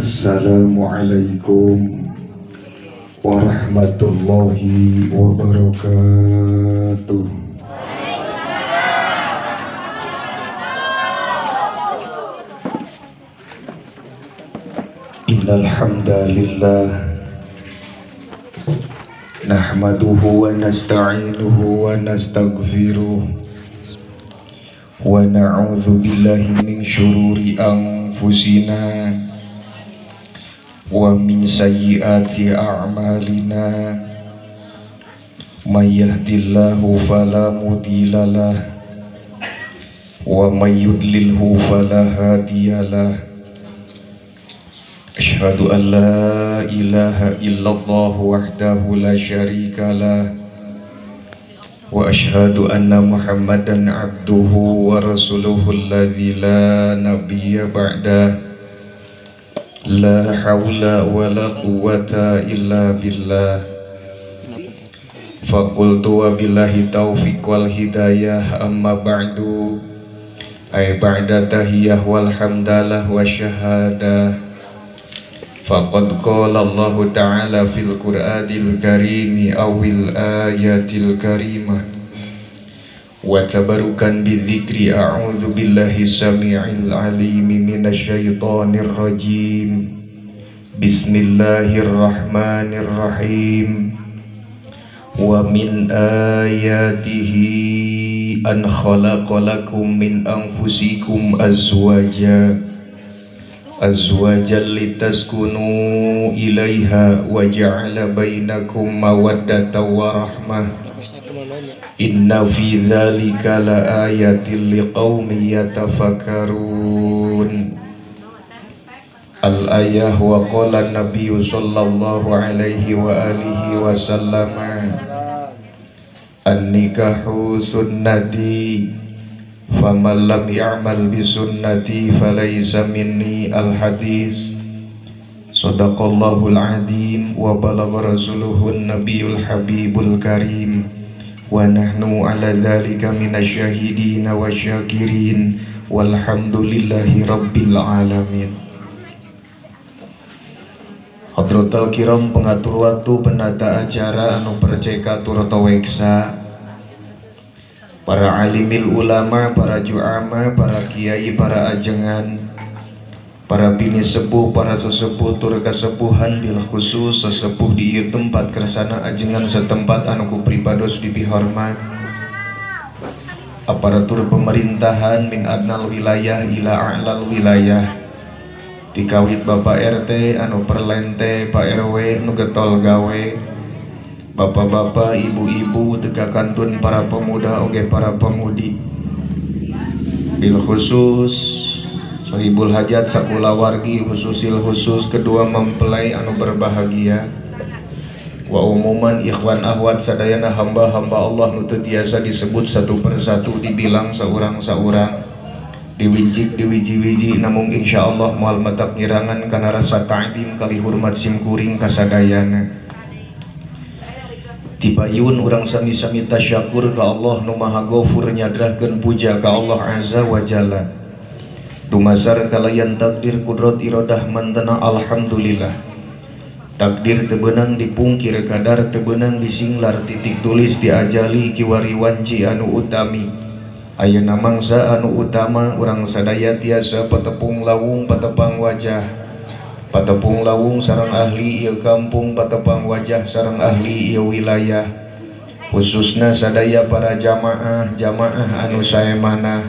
Assalamualaikum warahmatullahi wabarakatuh. Innal hamdalillah nahmaduhu wa nasta'inuhu wa nastaghfiruh wa na'udzu billahi min syururi anfusina wa min sayyiati a'malina. May yahdihillahu fala mudhillalah wa may yudlilhu fala hadiyalah. Asyhadu an la ilaha illallah wahdahu la syarikalah wa asyhadu anna Muhammadan abduhu wa rasuluhu alladzi la nabiyya ba'dah. La hawla wa la quwwata illa billah. Faqultu wa billahi taufiq wal hidayah, amma ba'du. Ay ba'da tahiyah wal hamdalah wa syahadah. Faqad qala Allah ta'ala fil Qur'anil Karim awil ayatil karimah. Wa tabarukan bidzikri a'udzu billahi samii'il 'aliim minasyaitonir rajim. Bismillahirrahmanirrahim. Wa min ayatihi an khalaqalakum min anfusikum azwajan litaskunu ilaiha wa ja'ala bainakum mawaddatan wa rahmah. Inna fi dzalika laayatil liqaumin yatafakkarun. Al-ayah wa qala an-nabiy sallallahu alaihi wa alihi wasallam an-nikahu sunnati faman lam ya'mal bi sunnati falaysa minni. Al-hadis. Shadaqallahul azim wa balagha rasuluhun nabiyul habibul karim wa nahnu ala dzalika minasyahidin wa syakirin walhamdulillahi rabbil alamin. Hadratul kiram pengatur waktu, penata acara anu percaya turata weksa, para alimil ulama, para juama, para kiai, para ajengan, para bini sepuh, para sesepuh tur kasepuhan bil khusus sesepuh di ieu tempat kersana ajengan setempat anu ku pripados dipihormat. Aparatur pemerintahan min adnal wilayah ila a'lal wilayah. Dikawit Bapak RT anu perlente, Pak RW nu getol gawe, bapak-bapak, ibu-ibu, tegakantun para pemuda oge para pemudi. Bil khusus sahibul hajat sakulawargi khususil khusus kedua mempelai anu berbahagia. Wa umuman ikhwan ahwat sadayana hamba-hamba Allah nu teu tiasa disebut satu persatu dibilang saurang-saurang. Diwijik diwiji-wiji namung insyaallah moal matak ngirangan kana rasa ta'zim kali hormat simkuring kasadayana. Tibayun urang sami-sami tasyakur ka Allah nu Maha Ghafur nyadrahkeun puja ka Allah azza wa jalla. Dumasar kalayan takdir kudrat iradah mantena alhamdulillah. Takdir teu beunang dipungkir, kadar teu beunang disinglar, titik tulis diajali kiwari wanci anu utami. Ayeuna mangsa anu utama urang sadaya tiasa patepung lawung patepang wajah, patepung lawung sareng ahli ieu kampung, patepang wajah sareng ahli ieu wilayah. Khususna sadaya para jamaah anu saemanah,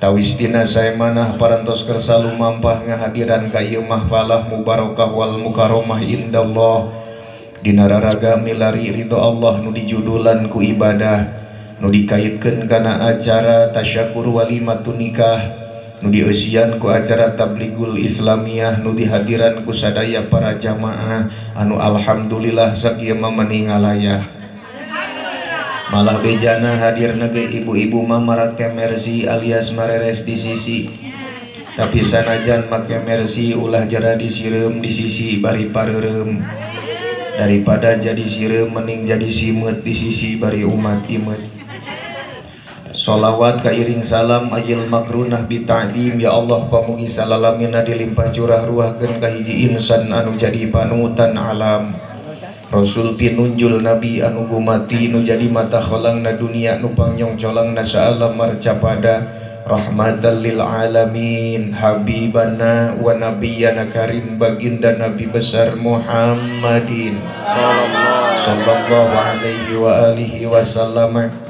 tawistina saemanah parantos kersa lumampah ngahadiran ka ieu mahfalah mubarakah wal mukarramah indallah. Dina raraga milari ridho Allah nu dijudulan ku ibadah, nu dikaitkeun kana acara tasyakur walimatun nikah, nu dieusian ku acara tabligul islamiyah, nu dihadiran ku sadaya para jamaah anu alhamdulillah sakieu maningalayah. Malah bejana hadirna ge ibu-ibu mamarak kemersi alias mareres di sisi. Tapi sanajan make mersi ulah jara disireum di sisi bari pareureum. Daripada jadi sireum mending jadi simet di sisi bari umat imet. Sholawat kairing salam ayil makrunah bita'dim ya Allah pamugi salalamina dilimpah curah ruahkeun ka hiji insan anu jadi panutan alam. Rasul pinunjul nabi anu gumati nu jadi mata kholangna dunia nu pangyongcolangna saalam marcapada rahmatan lil alamin habibana wa nabiyyana karim baginda nabi besar Muhammadin sallallahu alaihi wa alihi wasallam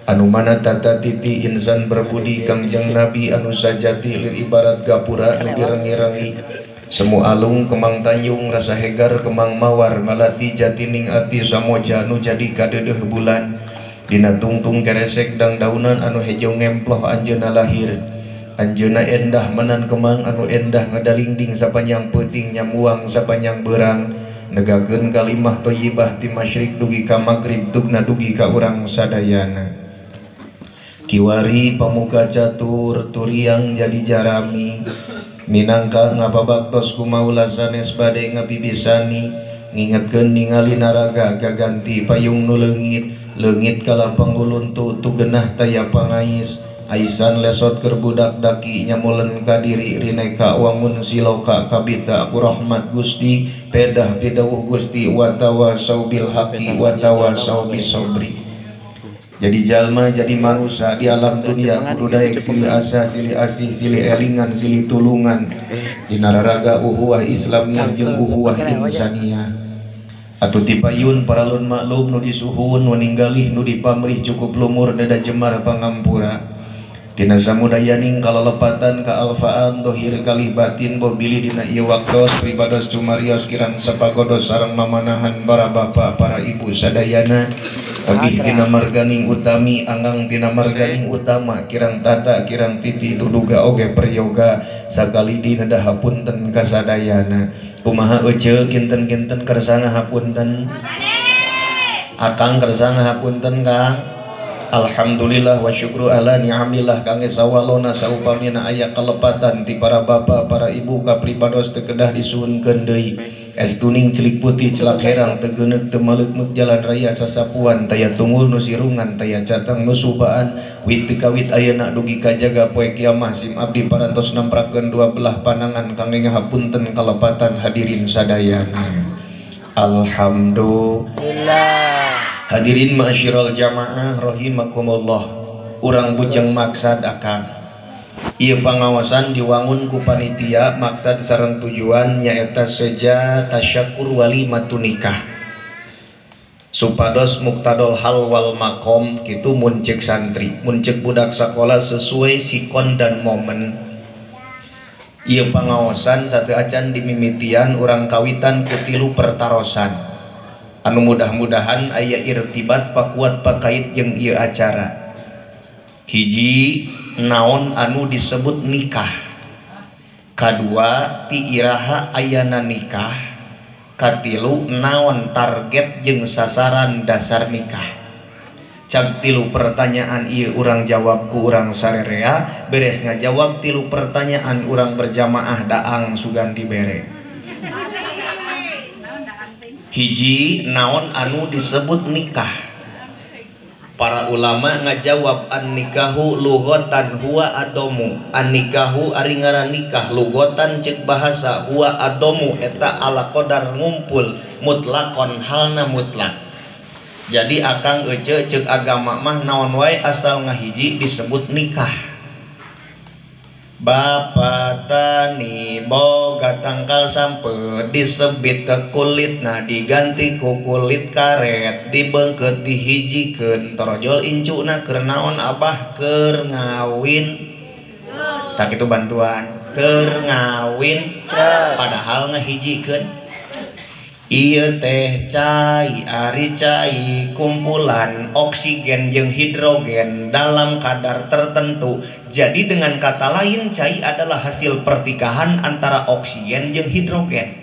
anu mana tata titi insan berbudi kangjeng nabi anu sajati lir ibarat gapura anu direngi-rengi semu alung kemang tanyung rasa hegar kemang mawar malati jatining ati samoja anu jadi kadedeh bulan dina tungtung keresek dang daunan anu hejo ngemploh anjeuna lahir anjeuna endah menan kemang anu endah ngadalingding sapanjang peuting nyamuang sapanjang beurang negakeun kalimah thayyibah ti masyrik dugi ka magrib tugna dugi ka urang sadayana. Kiwari pamuka catur turiang jadi jarami minangka ngapabaktos kumaula sanes bade ngabibisani ngingetkeun ningali naraga gaganti payung nu leungit kala pangguluntu tu genah taya pangais aisan lesot keur budak daki nyamulen ka diri rineka wangun siloka kabita aku rahmat Gusti pedah pidawuh Gusti wa tawasau bil haqi wa tawasau bis sabri. Jadi jalma jadi manusia di alam dunia kudu daek silih asa silih asih silih elingan silih tulungan di nararaga uhuwah Islamiyah jeung uhuwah insaniyah atuh tipayun paralun maklum nu disuhun nu ninggalih nu dipamrih cukup lumur dada jemar pangampura tina samudayaning kalalepatan kaalfaan dohir kalih batin bobili dina ieu waktos pribados cumarios kirang sapagodos sareng mamanahan para bapa para ibu sadayana abih tina marganing utami anggang tina marganing utama kirang tata kirang titi duduga oge peryoga sakali dina hapunten kasadayana kumaha euceuk kinten-kinten kersana hapunten akang kersana hapunten Kang. Alhamdulillah wa syukru ala ni'amillah kangge sawalona saupamina aya kalepatan ti para bapa para ibu ka pribados teu kedah disuhunkeun deui estuning celik putih celak herang teu geuneuk teu maleuk jalan raya sasapuan taya tunggul nu sirungan taya catang nu subaan wit teu kawit ayeuna dugi ka jaga poe kiamah sim abdi parantos namprakeun dua belah panangan kangge ngahapunten kalepatan hadirin sadayana. Alhamdulillah. Hadirin ma'asyiral jamaah rahimakumullah. Urang bujeng maksad akang ieu pangawasan diwangun ku panitia maksad sareng tujuan nyaeta seja tasyakur walimatun nikah supados muktadol hal wal makom kitu mun ceuk santri mun ceuk budak sakola sesuai sikon dan momen. Ieu pangawasan sateu acan dimimitian urang kawitan ku 3 pertarosan anu mudah-mudahan aya irtibat pakuat pakait jeung ieu acara. Hiji naon anu disebut nikah, kadua ti iraha ayana nikah, katilu naon target jeung sasaran dasar nikah. Cag 3 pertanyaan ieu urang jawab ku urang sarerea beres ngajawab 3 pertanyaan urang berjamaah daang sugan dibere. Hiji naon anu disebut nikah. Para ulama ngajawab an nikahu lughatan huwa adomu. An nikahu ari ngaran nikah lughatan ceuk bahasa huwa adomu eta ala qadar ngumpul mutlaqon halna mutlak. Jadi akang euceuk ceuk agama mah naon wae asal ngahiji disebut nikah. Bapa tani boga tangkal sampeu disebit ke kulitna diganti ku kulit karet dibeungkeut dihijikeun torojol incuna keur naon abah keur ngawin tak itu bantuan keur ngawin padahal ngahijikeun. Ieu teh cai ari cai kumpulan oksigen jeung hidrogen dalam kadar tertentu. Jadi dengan kata lain cai adalah hasil pertikahan antara oksigen jeung hidrogen.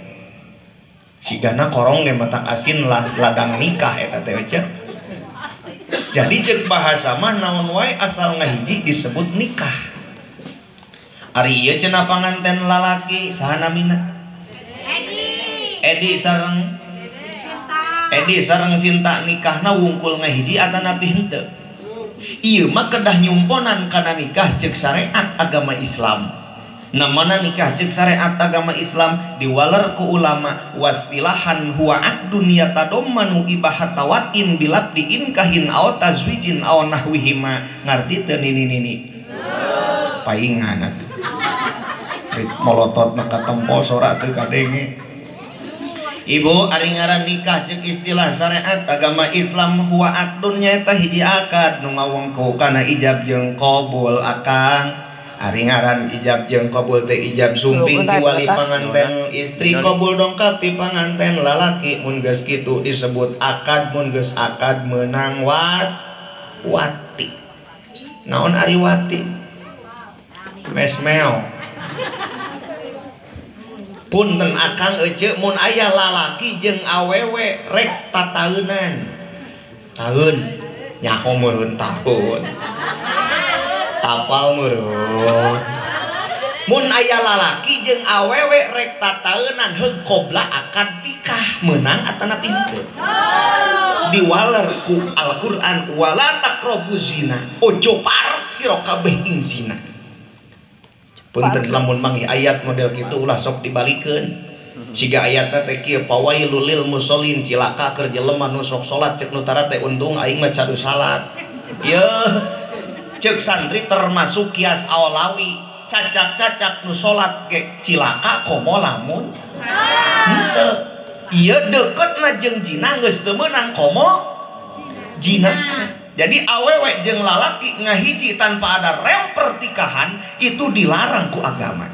Sigana korong ge matak asin ladang nikah eta teh euceuk. Jadi ceuk bahasa mah naon wae asal ngahiji disebut nikah. Ari ieu cenah panganten lalaki saha namina? Edi sareng Sinta nikahna wungkul ngahiji atanapi henteu? Ieu mah kedah nyumponan kana nikah cek syariat agama Islam. Namana nikah cek syariat agama Islam diwaler ku ulama wastilahan huwa aqdun yatadammanu ibahatawatin bilabdiin kahin aw tazwijin aw nahwihima. Ngarti teu nini paingan atuh. Molotot ka tempo sora teu kadenge. Ibu ari ngaran nikah cek istilah syariat agama Islam huwa aqdun nyaeta hiji akad nu ngawengku kana ijab jeung qabul akang. Ari ngaran ijab jeung qabul teh ijab sumping ti wali panganten istri, qabul dongkap ti panganten lalaki. Mun geus kitu disebut akad, mun geus akad meunang wati. Naon ari wati? Mesmeo. Punten akang ece mun aya lalaki jeung awewe rek tataeunan taeun nyaho meureun taun apal meureun mun aya lalaki jeung awewe rek tataeunan heug qobla akad nikah meunang atana pingkeun diwaler ku Al-Qur'an wala taqrabuz zina ojo parek sira kabeh ing zina. Punten lamun manggih ayat model kitu ulah sok dibalikeun. Siga ayatna teh kieu fawailul lil musallin cilaka keur jelema nu sok salat cek nu tara teh untung aing mah cadu salat. Yeuh ceuk santri termasuk kias awlawi cacak-cacak nu salat ge cilaka komo lamun henteu. Ieu deuketna jeung zina geus teu meunang komo zina. Jadi awewe jeung lalaki ngahiji tanpa ada rel pertikahan itu dilarang ku agama.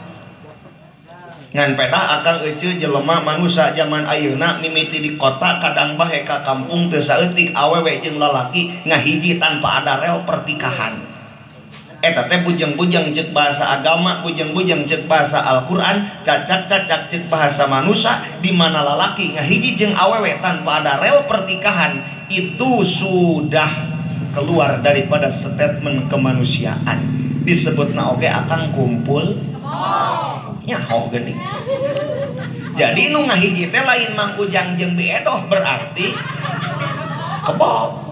Ngan pedah akang ece jelema manusia zaman ayeuna mimiti di kota kadang bae ka kampung teu saeutik awewe jeung lalaki ngahiji tanpa ada rel pertikahan. Eta teh bujang-bujang ceuk bahasa agama, bujang-bujang ceuk bahasa Al-Qur'an, cacak-cacak ceuk bahasa manusia di mana lalaki ngahiji jeung awewe tanpa ada rel pertikahan itu sudah keluar daripada statement kemanusiaan. Disebutna oge akan kumpul nyaho geuning. Jadi nu ngahiji teh lain Mang Ujang jeung Biedoh berarti kebo.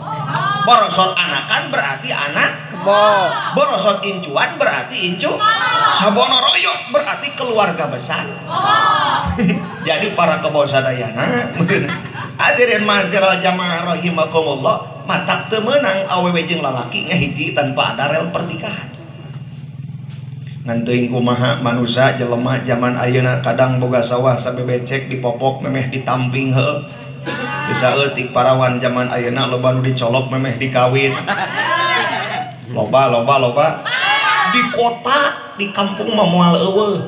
Borosot anakan berarti anak kebo. Borosot incuan berarti incu. Sabono royot berarti keluarga besar. Jadi para kebo sadayana hadirin mahasiswa jamaah rahimakumullah matak teu meunang awewe jeung lalaki ngahiji tanpa ada rel pertikahan. Ngan teuing kumaha manusia jelema zaman ayeuna kadang boga sawah sabebecek dipopok memeh ditamping heueuh. Geus saeutik parawan zaman ayeuna loba nu dicolok memeh dikawin. Loba. Di kota, di kampung mah moal eueuh.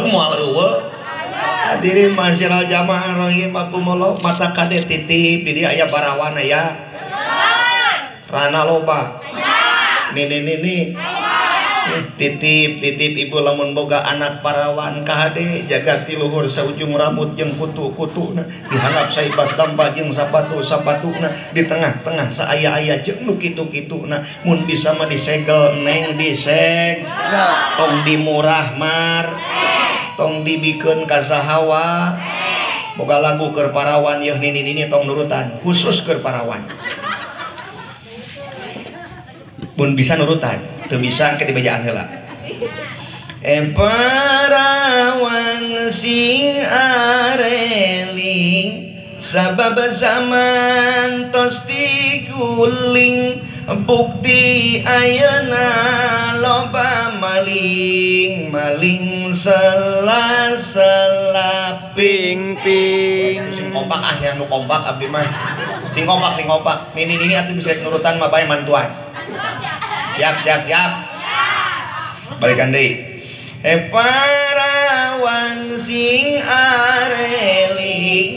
Moal eueuh. Hadirin masyarakat jamaah rahimakumullah mata kade titip di dia aya parawan aya. Rana loba. Nini. Titip ibu lamun boga anak parawan kahade jaga ti luhur saujung rambut jeung kutu-kutuna dihanap saibas damba jeung sapatu-sapatuna di tengah-tengah saaya-aya jeung nu kitu-kituna mun bisa mah disegel neng diseg tong dimurah mar tong dibikeun ka sahawa boga lagu keur parawan yeuh nini tong nurutan khusus keur parawan. Mun bisa nurutan, teu bisa ke dibajaan heula. Parawan sing areling sabab zaman tos diguling bukti ayeuna loba maling sela ping sing kompak ah yang nu kompak abdi mah sing kompak nini atuh bisa nurutan mah bae mantuan. Siap. Balikan deui. Parawan sing areling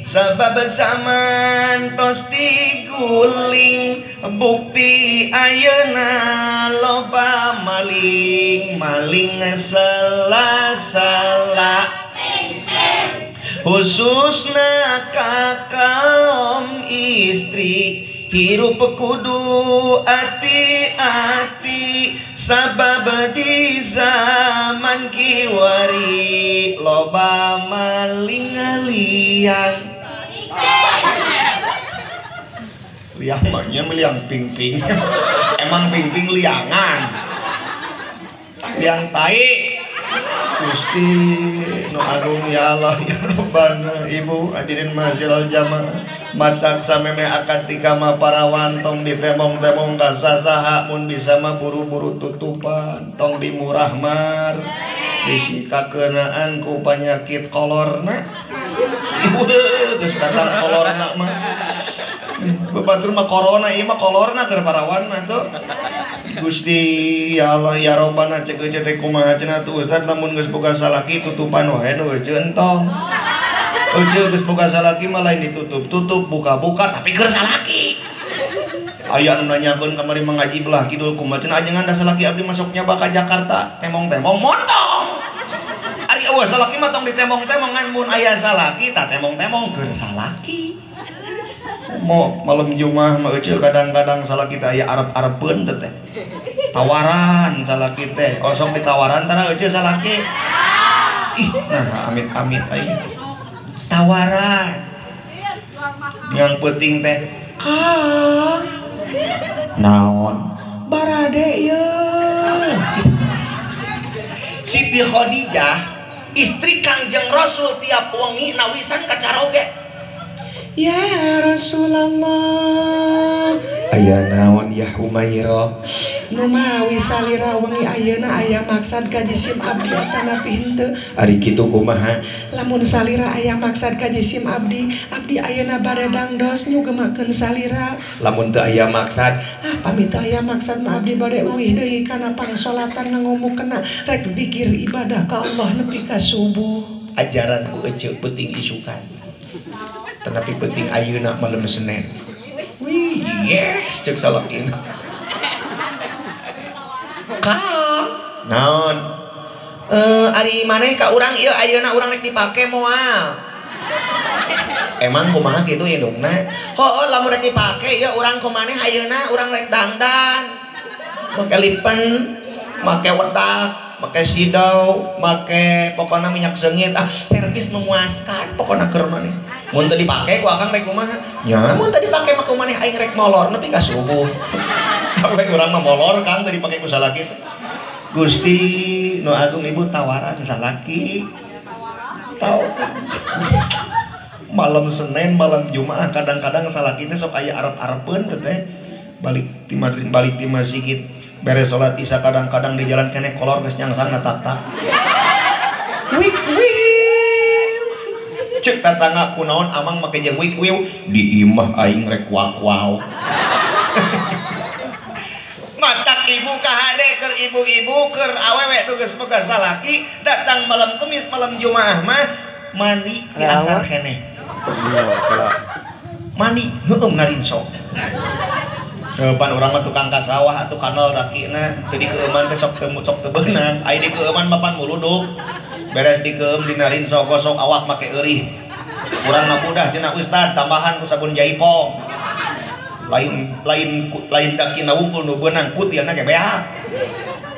sabab zaman tos diguling bukti ayeuna loba maling sela khususna ka kaum istri hirup kudu ati-ati sabab di zaman kiwari loba maling liang liangnya meliang ping-ping. Emang ping-ping liangan. Liang tai. Gusti nu agung ya Allah ya Rabbana Ibu hadirin mahasiswa jamaah matak sameme akad tika mah parawan tong ditemong-temong ka sasaha mun bisa mah buru-buru tutupan tong dimurah mar disikakeunaan ku panyakit kolorna ibu geus kata kolorna mah batur mah corona ieu mah kolorna keur parawan mah tuh Gusti ya Allah ya Rabbana cek eueuh teh kumaha cenah tuh Ustaz lamun geus boga salaki tutupan wae nu eueuh entong eueuh geus boga salaki mah lain ditutup buka tapi keur salaki aya anu nanyakeun kamari mengaji belah kidul kumaha cenah ajengan da salaki abdi masuknya ka Jakarta temong-temong montong ari eueuh salaki mah tong ditemong-temongan mun aya salaki tah temong-temong keur salaki mau malam Jumat mah eueuh kadang-kadang salaki teh aya arep-arepeun teh tawaran salaki teh kosong ditawaran tara eueuh salaki ih nah amit-amit aing tawaran yang penting teh Kang naon barade yeuh Siti Khadijah istri Kangjeng Rasul tiap wengi nawisan ka caroge ya Rasulullah aya naon ya Humairah nu mawi salira wengi ayeuna aya maksad ka jisim abdi tanapi henteu ari kitu kumaha lamun salira aya maksad ka jisim abdi ayeuna bade dangdos nyugemakeun salira lamun teu aya maksad pamit aya maksad mah abdi bade uih deui kana pangsolatan ngomongkeuna rek dikir ibadah ka Allah nepi ka subuh ajaran ku eueuh penting isukan tetapi penting ayeuna malam Senin. Wih, yes, cek salakina. Kang, naon? Ari maneh ka urang ieu ayeuna urang rek dipake moal. Emang kumaha kitu indungna? Heuh, lamun rek dipake ieu urang ku maneh ayeuna urang rek dangdan. Make lipen, make wedak. Make sidau, make pokoknya minyak sengit, servis memuaskan, pokoknya keur maneh. Mun teu dipake ku akang rek kumaha? Nya, mun teu dipake mah ku maneh aing rek molor nepi ka subuh. Awe urang mah molor Kang teu dipake ku salaki. Gusti nu agung ibu tawaran salaki. Tau. Malam Senin, malam Jumat kadang-kadang salaki teh sok aya arep-arepeun teh. Balik ti masjid beres salat isya kadang-kadang di jalan keneh kolor geus nyangsang tak-tak. Wik wiw. Cek tatangga kunaon amang make jeung wik wiw di imah aing rek waw. Matak ibu kahade keur ibu-ibu keur awewe nu geus boga salaki datang malam Kamis malam Jumaah mah mandi di asar keneh. Mandi heueuh narinso. Pan urang mah tukang ka sawah atuh kanal dakina teu dikeuman teh sok teu beunang aya dikeuman mah pan muluduk beres dikeum dina rinso gosok awak make eurih urang mah mudah cenah ustad tambahan ku sabun jaipong lain dakina wungkul nu beunang kutiana ge beak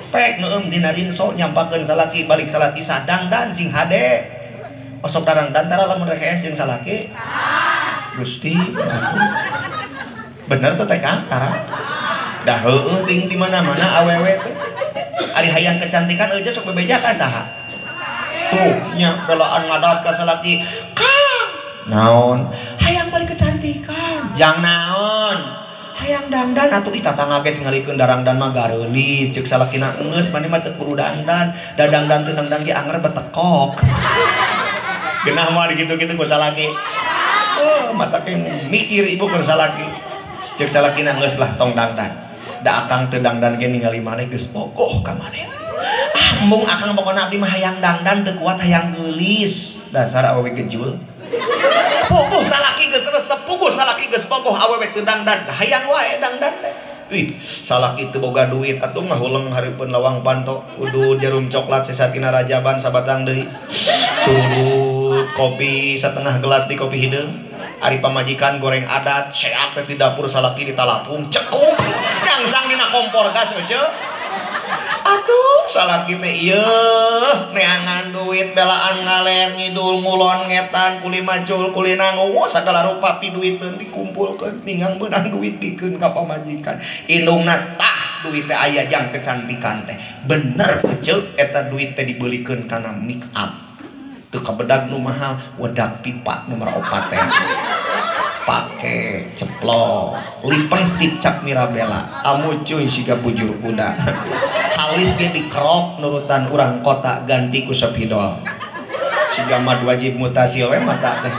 pek neueum dina rinso nyampakeun salaki balik salat isya dangdan sing hade osok darangdan tara lamun rekees jeung salaki Gusti bener tuh teh Kang tara dah heueuh ting di mana-mana awewe teh ari hayang kecantikan eueuh sok bebeja ka saha tuh nya belaan ngadat ka salaki Kang naon hayang balik kecantikan jang naon hayang dandan atuh ih tatangga ge tingalikeun darangdan mah gareulis ceuk salakina geus maneh mah teu kudu dandan dadangdan teu dangdan ge anger betekok geunah mah dikitu-kitu ku salaki mata ke mikir ibu keur salaki cek salakina geus lah tong dangdan da akang teu dangdan ge ningali maneh geus bogoh ka maneh mung akang pokona abdi mah hayang dangdan teu kuat hayang geulis dasar awewe gejul bogoh salaki geus resep bogoh salaki geus bogoh awewe teu dangdan hayang wae dangdan teh wih salaki teu boga duit atuh mah ulang hareupeun lawang panto kudu jarum coklat sesatina rajaban sabatang deui surut kopi setengah gelas di kopi hideung ari pamajikan goreng adat seak teh di dapur salaki di talapung cekuk nyangsang dina kompor gas eueuh Atuh salaki teh ieu neangan duit belaan ngaler ngidul ngulon ngetan kuli macul kuli nangu sagala rupa piduiteun dikumpulkeun ningang beunang duit dikeun ka pamajikan indungna tah duit teh aya jang kecantikan teh bener peuceuk eta duit teh dibeulikeun kana make up teu kabedag nu mahal wedak pipa nomor 4 teh pake ceplok lipstick cap Mirabella amucuy siga bujur kuda halis ge dikerok nurutan urang kota ganti ku sepidol siga mad wajib mutasil we mata teh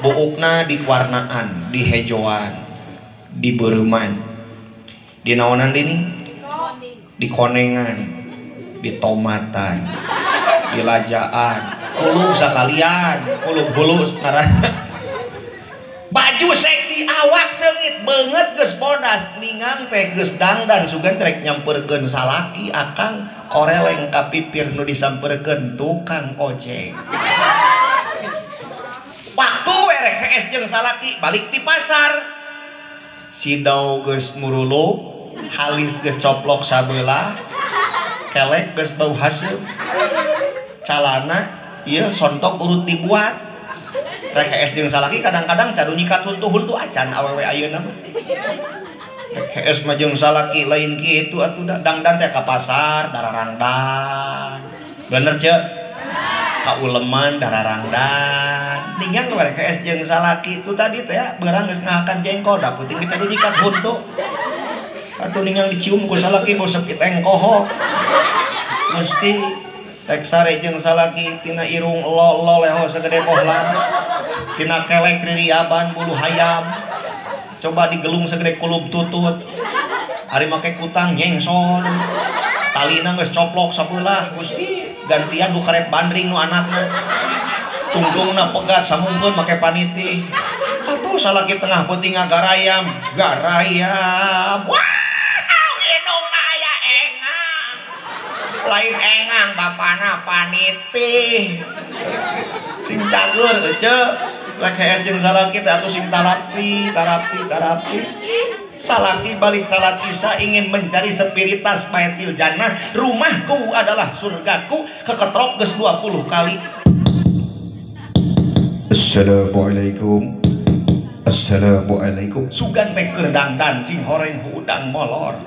buukna diwarnaan dihejoan dibeureman dinaonan dening dikonengan ditomatan dilajaan kulub sakalian kulub bulus ngaranna baju seksi awak seungit beungeut geus bodas ningang teh geus dangdan sugan rek nyamperkeun salaki akang koreleng ka pipir nu disamperkeun tukang ojek waktu rek hees jeung salaki balik ti pasar sidau geus murulu halis geus coplok sabelah kelek geus bau haseum calana ieu sontok urut dibuat rek hees jeung salaki kadang-kadang cadu nyikat huntu-huntu acan awewe ayeuna mah rek hees mah jeung salaki lain kitu atuh dangdan teh ka pasar dararangdan bener ceu kauleman dararangdan ningang rek hees jeung salaki itu tadi teh beurang geus ngahakan jengkol da peuting cadu nyikat huntu atuh ningang dicium ku salaki bau sepit engkoho mesti rek sare jeung salaki tina irung elo leho sagede bohlam tina kelek ririaban bulu hayam coba digelung sagede kulub tutut ari make kutang nyengson talina geus coplok sabelah Gusti gantian ku karet bandring nu anakna tunggungna pegat samungkeun make paniti atuh salaki tengah peuting ngagarayam garayam wah hidungna aya engang lain engang bapana paniti sing cager ece rek hees jeung salaki teh atuh sing tarapi salaki balik salaki sa ingin mencari spiritas baitil jannah rumahku adalah surgaku keketrok geus 20 kali Assalamualaikum sugan teh keur dangdan sing horeng hudang molor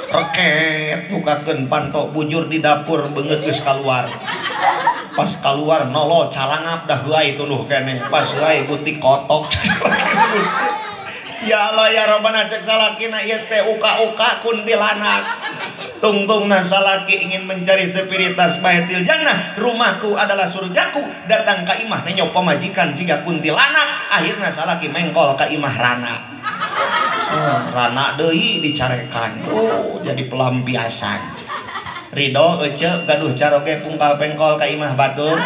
reket nukakeun panto bujur di dapur beungeut geus kaluar pas kaluar nolo calangap dah heuai tuluh keneh pas heuai butik kotok ya Allah ya Rabbana cek salakina ieu teh uka-uka kuntilanak tungtungna salaki ingin mencari spiritas baitil jannah rumahku adalah surgaku datang ka imah nenyo pamajikan siga kuntilanak akhirna salaki mengkol ka imah rana rana deui dicarekan jadi pelampiasan ridho ece gaduh caroge pungkal pengkol ka imah batur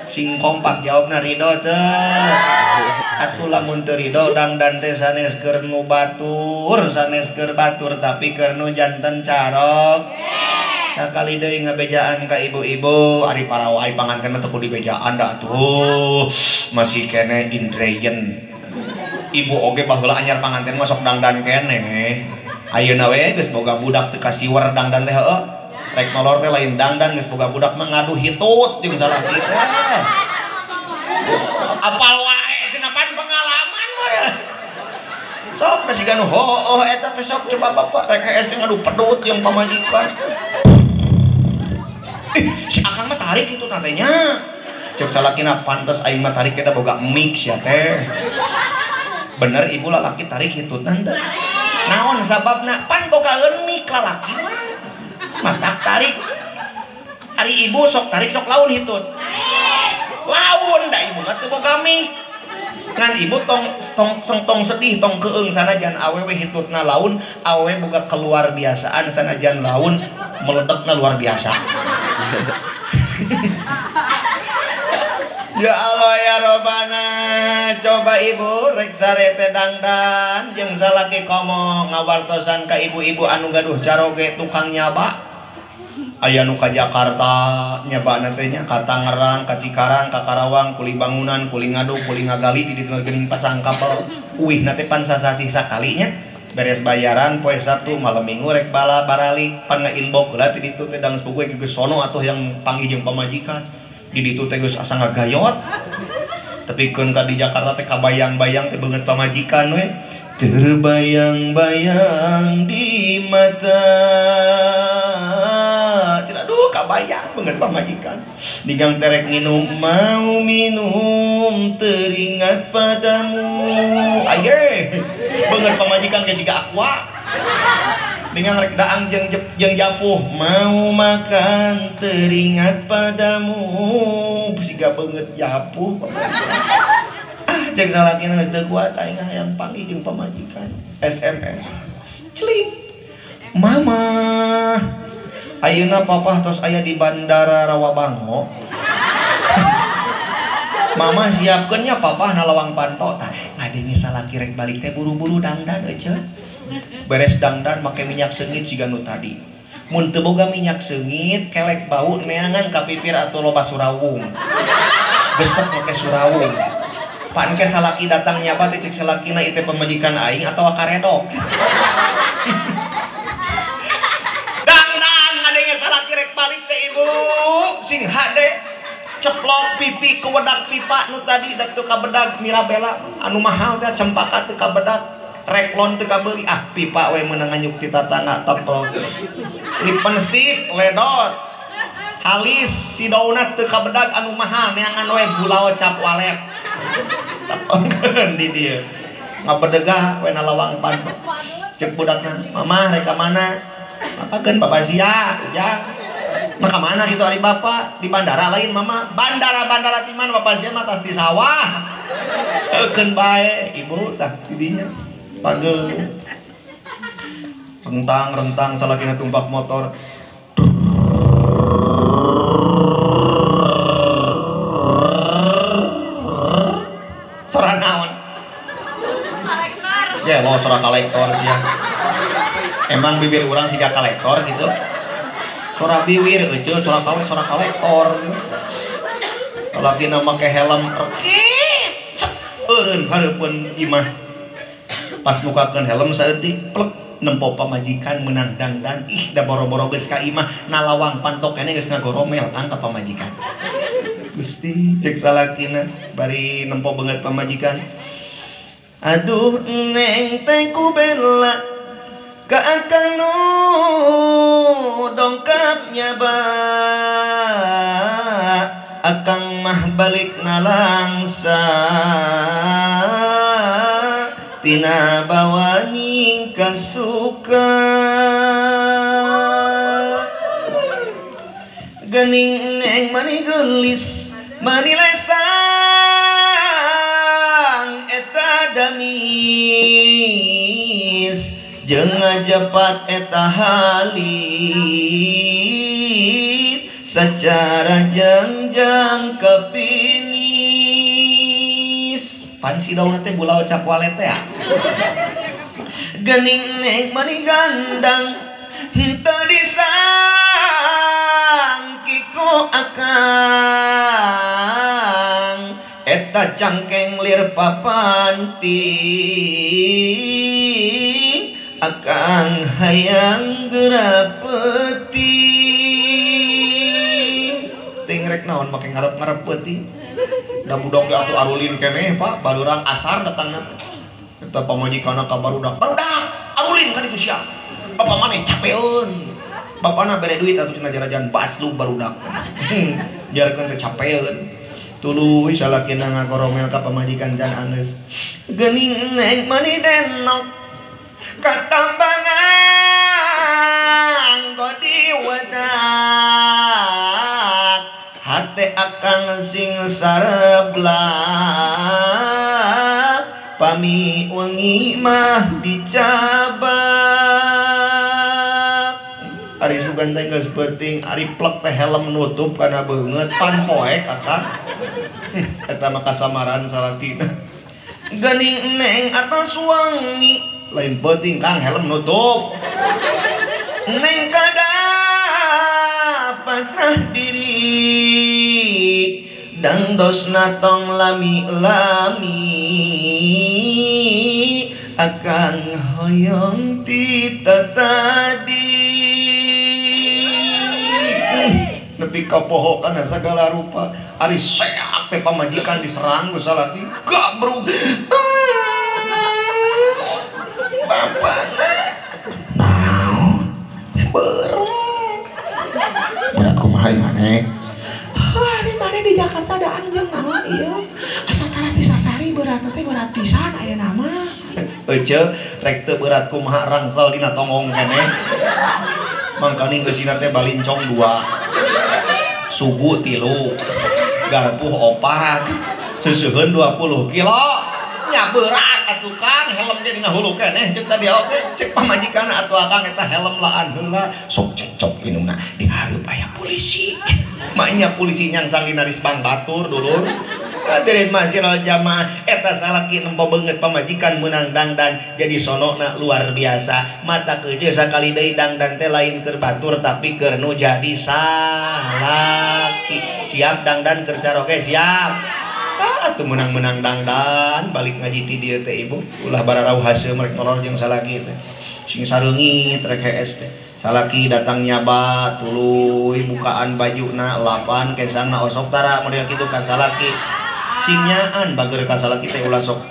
sing kompak jawabna ridho teh atuh lamun teu ridho dangdan teh sanes keur nu batur sanes keur batur tapi keur nu janten carok sakali deui ngabejaan ka ibu-ibu ari parawa ari panganten teh kudu dibejaan da tuh masih kene indreyen ibu oge baheula anyar panganten mah sok dangdan kene ayeuna we geus boga budak teu kasiwer dangdan teh heueuh rek molor teh lain dangdan geus boga budak mah ngadu hitut jeung salaki teh apal wae cenah pan pengalaman mah sok da siga nu heueuh eta teh sok coba bapak rek hees teh ngadu pedut jeung pamajikan si akang mah tarik itu tatenya cek salakina pantes aing mah tarik eta boga mix ya teh bener ibu lalaki tarik hitutan teh naon sababna pan boga leunik lalaki mah matak tarik hari ibu sok tarik sok laun hitut laun da ibu mah teu boga mik ngan ibu tong sedih tong keung sanajan awewe hitutna laun awewe boga keluar biasaan sanajan laun meledekna luar biasa ya Allah ya Rabbana coba ibu rek sare teh dangdan jeung salaki komo ngawartosan ka ibu-ibu anu gaduh caroge tukang nyaba aya nu ka Jakarta nyabana teh nya ka Tangerang ka Cikarang ka Karawang kuli bangunan kuli ngaduk kuli ngagali di dieu geuning pasang kapal uih na teh pan sasasi sakalinya beres bayaran poe Sabtu malam Minggu rek bala baralik pan nga-inbox heula ti ditu teh dang sepupu geus sono atuh yang panggih jeung pamajikan di ditu teh geus asa ngagayot tapi keun ka di Jakarta teh kabayang-bayang teh beungeut pamajikan we terbayang-bayang di mata cenah aduh kabayang beungeut pamajikan digang terek minum mau minum teringat padamu aye beungeut pamajikan geus siga aqua dengan rek daang jeung japuh mau makan teringat padamu siga beungeut japuh jeung salakina geus teu kuat aing hayang panggih jeung pamajikan SMS celing mama ayeuna papa tos aya di Bandara Rawabango mama siapkeun nya papa nalawang panto tah ngadenge salaki rek balik teh buru-buru dangdan euceun beres dangdan make minyak seungit siga nu tadi mun teu boga minyak seungit kelek bau neangan ka pipir atuh loba surawung gesek make surawung pan ke salaki datang nyapa teh cek salakina ieu teh pamajikan aing atawa karedok dangdan ngadenge salaki rek balik teh ibu sing hade ceplok pipi ke wedak pipa nu tadi dak teu kabedag Mirabella anu mahal teh cempaka teu kabedag reklon teu kabeuli ah pipa we meunang nganyuk ti tatangga teplok lipstick ledot halis si donat teu kabedag anu mahal neangan we bulao cap walet tapongkeun di dieu ngabedegah we nalawang pan cek budakna mama rek ka mana apakeun bapak sia ujang maka mana gitu hari bapak di bandara lain mama bandara di mana bapak sia mah tas di sawah eukeun bae ibu tah tidinya panggil rentang salakina tumpak motor sora naon ya lo sora kolektor sia emang bibir urang siga kolektor gitu sora biwir euceul sora kolektor lalakina make helm rekit eureun hareupeun imah pas mukakeun helm saeutik plek nempo pamajikan meunang dangdan ih da boro-boro geus ka imah nalawang pantok keneh geus ngagoromel kan ka pamajikan Gusti cek salakina bari nempo beungeut pamajikan aduh neng teh ku bela ka akang nu dongkapnya ba akang mah balik nalangsa tina bawaning kasuka gening neng mani gelis mani lesang eta damis jeung ngajepat eta halis secara jengjang kepinis pan si daun teh bulao cap walet teh gening neng mani gandang teu disangkiku akang eta cangkeng lir papanti akang hayang gerapeti ting rek naon make ngarep-ngarep peuting da budak ge atuh arulin keneh Pak barurang asar datangna eta pamajikanna ka barudak arulin kan itu sia bapak maneh capeun bapana bere duit atuh cenah jarajan baslu barudak biarkeun teh capeun tuluy salakina ngagoromel ka pamajikan can anggeus geuning neng mani denok katambangan godi wadak hate akang sing sareblak pami wangi mah dicabak ari sugan teh geus peuting ari plek teh helm nutup kana beungeut pan poek akang eta mah kasamaran salakina geuning neng atas wangi lain penting kang helm nutup neng kada pasrah diri dangdos natong lami-lami akang hoyong tita tadi nepi ka poho kana segala rupa ari seak teh pamajikan diserang ku salaki gabruk bapana berat kumaha maneh hari mana di Jakarta ada anjing naon iya asal tara Tisasari berat teh berat pisan aya nama ece rek teu berat kumaha rangsel dina tongong keneh mangkani geusina teh balincong 2 sugu 3 garpuh 4 seuseheun 20 kilo nya berat atuh Kang helm jadi dina hulu keneh cek tadi oke cek pamajikan atuh akang eta helm laan heula sok cecok inuna dihareup aya polisi maknya polisi nyangsang dina Risbang Batur dulur hadirin masirul jamaah eta salaki nempo beungeut pamajikan meunang dangdan jadi sonona luar biasa mata keuje sakali deui dangdan teh lain keur batur tapi keur nu jadi salaki siap dangdan keur caroke siap atuh menang-menang dangdan balik ngaji ti dieu teh ibu ulah bararau haseum rek tolor jeung salaki teh sing sareungit rek hees teh salaki datang nyaba tuluy bukaan bajuna lapan kesangna osok tara model kitu ka salaki sinyaan bager ka salaki teh ulah sok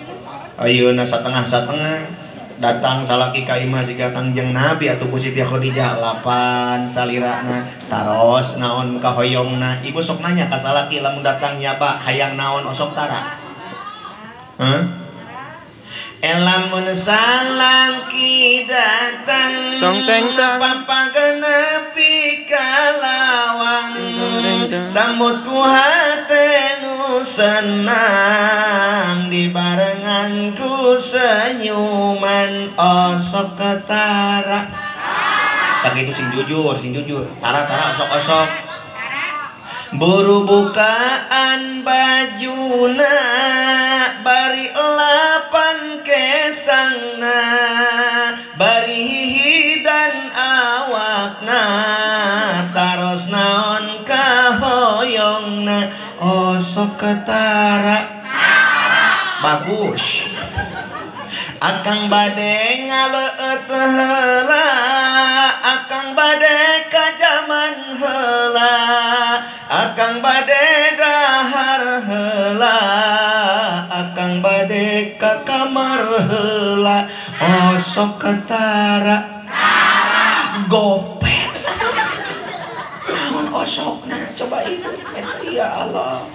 ayeuna satengah-satengah datang salaki ka imah siga Kangjeng Nabi atuh ku Siti Khadijah lapan salirana taros naon kahoyongna ibu sok nanya ka salaki lamun datang nyaba hayang naon osok tara lamun salaki datang tong teng tong papageun nepi ka lawang samut ku hate nu senang dibarengan ku senyuman osok ketara tak itu sing jujur tara osok buru bukaan bajuna bari lapan kesangna bari hihi dan awakna taros naon kahoyongna osok ketara bagus akang bade ngaleut heula akang bade ka jaman heula akang bade dahar heula akang bade ka kamar heula osok ketara gopet naon osokna coba ibu ya Allah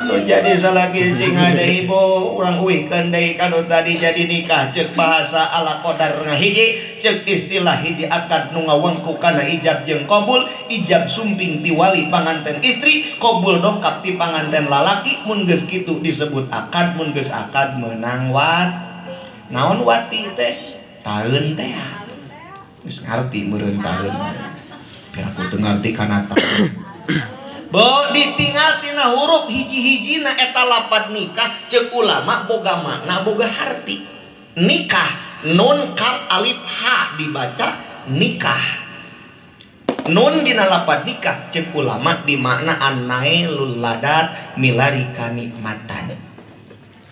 nu jadi salaki sing ada ibu urang uwihkeun deui kanu tadi jadi nikah ceuk bahasa ala qadar ngahiji ceuk istilah hiji akad nu ngawengku kana ijab jeung qabul ijab sumping ti wali panganten istri qabul dongkap ti panganten lalaki mun geus kitu disebut akad mun geus akad meunang wat naon wati teh taeun teh geus ngarti meureun taeun piraku teu ngarti kana taeun Bo ditinggal tina huruf hiji-hijina eta lapad nikah ceuk ulama boga makna boga harti nikah nun kaf alif ha dibaca nikah nun dina lapad nikah ceuk ulama di makna an-nailul ladat milarika nikmatan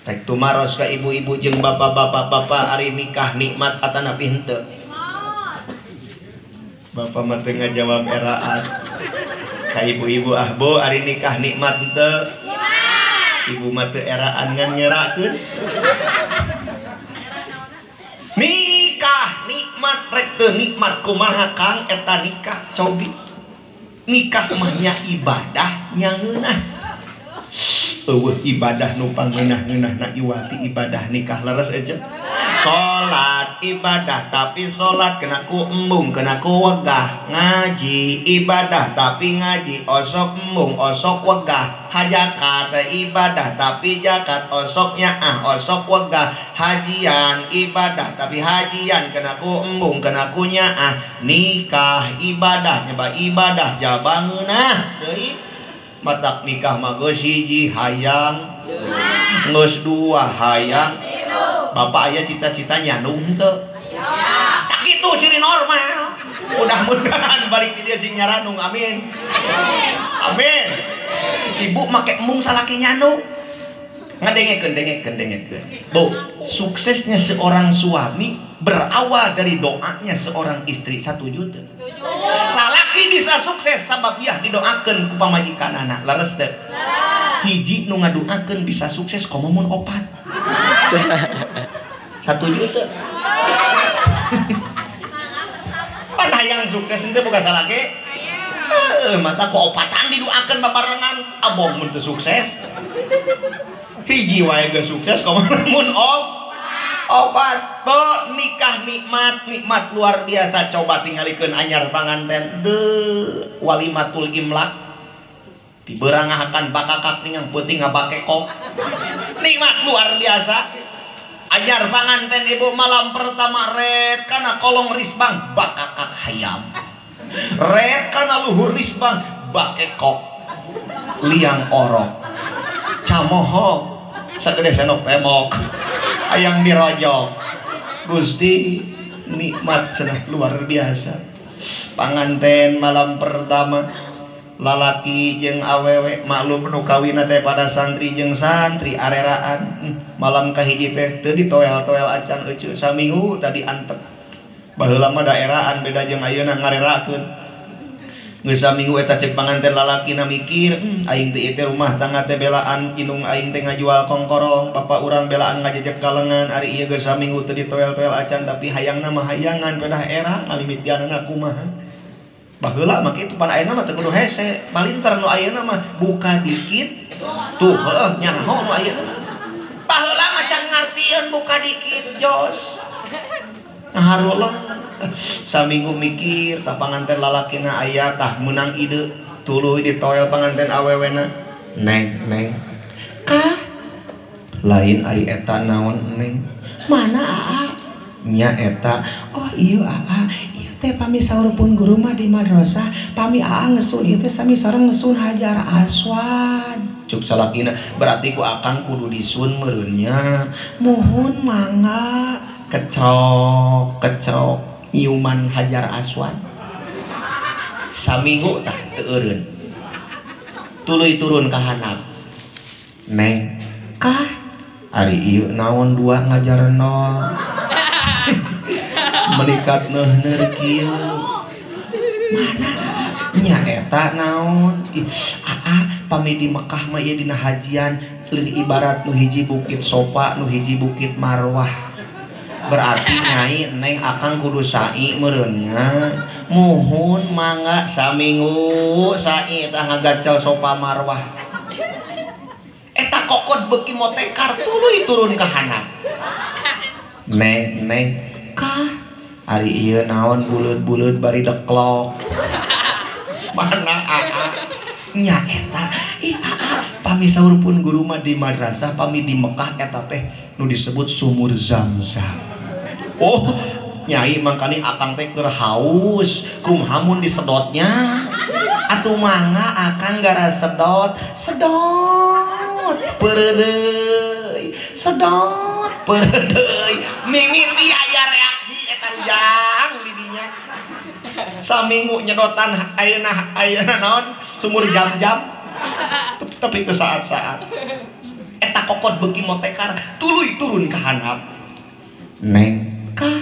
rek tumaros ka ibu-ibu jeung bapak-bapak ari nikah nikmat atana henteu bapak mah teu ngajawab eraan ka ibu-ibu bo ari nikah nikmat teu ibu mah teu eraan ngan nyerakeun nikah nikmat rek teu nikmat kumaha Kang eta nikah cobi nikah mah nya ibadah nya ngeunah eueuh ibadah nu pangeunah-ngeunahna iwati ibadah nikah leres aja salat ibadah tapi salat kena ku embung kena ku wegah ngaji ibadah tapi ngaji osok embung osok wegah hajakat ibadah tapi zakat osok nyaah osok wegah hajian ibadah tapi hajian kena ku embung kena ku nyaah nikah ibadah nyoba ibadah jabangeunah deui matak nikah mah geus hiji hayang geus dua hayang bapak aya cita-cita nyandung teu tak gitu ciri normal mudah-mudahan balik ti dia sing nyaranung amin amin ibu make embung salaki nyandung Dengekeun. Bu, suksesnya seorang suami berawal dari doanya seorang istri. Setuju teu? Salaki bisa sukses sabab dia didoakeun ku pamajikanana. Leres teu? Hiji nu ngadoakeun bisa sukses komo mun opat. Setuju teu? Pan hayang sukses teu boga salaki? Mata ku opatan didoakeun babarengan abong mun teu sukses. Hiji wae geus sukses komo mun opat. Bo nikah nikmat luar biasa. Coba tinggalikeun anyar panganten deu walimatul imlak diberangahakan bakakak ningang peuting ngabake kok. Nikmat luar biasa. Anyar panganten ibu malam pertama red kana kolong risbang bakakak hayam. Red kana luhur risbang bake kok liang orok camohok sagede senok temok ayang dirojok. Gusti nikmat cenah luar biasa. Panganten malam pertama lalaki jeung awewe maklum nu kawina teh pada santri jeung santri areraan. Malam kahiji teh teu ditoel-toel acan euceul saminggu tadi antep. Baheula mah daeraan beda jeung ayeuna ngarerakeun. Geus saminggu eta cek panganten lalakina mikir, aing teh ieu rumah tangga teh belaan inung aing teh ngajual kongkorong, bapak urang belaan ngajejek kalengan, ari ieu geus saminggu teu ditoel-toel acan tapi hayangna mah hayangan pedah era ngalimitianna kumaha. Baheula mah kitu pan ayeuna mah teu kudu hese, malinter nu ayeuna mah buka dikit. Tuh heuh nya naon nu ayeuna. Baheula mah can ngartieun buka dikit jos. Ngaharuleng saminggu mikir tah panganten lalakina aya tah meunang ide tuluy ditoel panganten awewena. Neng Kah? lain ari eta naon neng? Mana Aa? Nya eta. Oh iya Aa, ieu teh pami saurupun guru mah di madrasah, pami Aa ngesun ieu teh sami sareng ngesun Hajar Aswad. Cuk salakina berarti ku akan kudu disun meureun nya. Muhun mangga. Kecrok nyiuman Hajar Aswad saminggu tah teu eureun tuluy turun ka handap. Neng Kah? ari ieu naon dua ngajar nol menikat neuhner kieu mana nya eta naon. Pami di Mekah mah ieu dina hajian leuwih ibarat nu hiji bukit Sofa nu hiji bukit Marwah. Berarti nyai neng akang kudu sai meureunnya. Muhun mangga saminggu sai tah ngagacel Sofa Marwah. Eta kokot beuki motekar tuluy turun ka handap. Neng Kah? ari ieu naon buleud-buleud bari deklok. Mana Aa? Nya eta. Aa pami saurupun guru mah di madrasah pami di Mekah eta teh nu disebut sumur Zamzam. Oh, nyai mangkani akang teh keur haus, kumaha mun disedotnya? Atuh mangga akang gara sedot, pereudeuy. Mimiti aya reaksi eta ujang di dinya. Saminggu nyedotan ayeuna naon sumur jam-jam. Tapi teu saat-saat. Eta kokot beuki motekar tuluy turun ka handap. Neng Kah?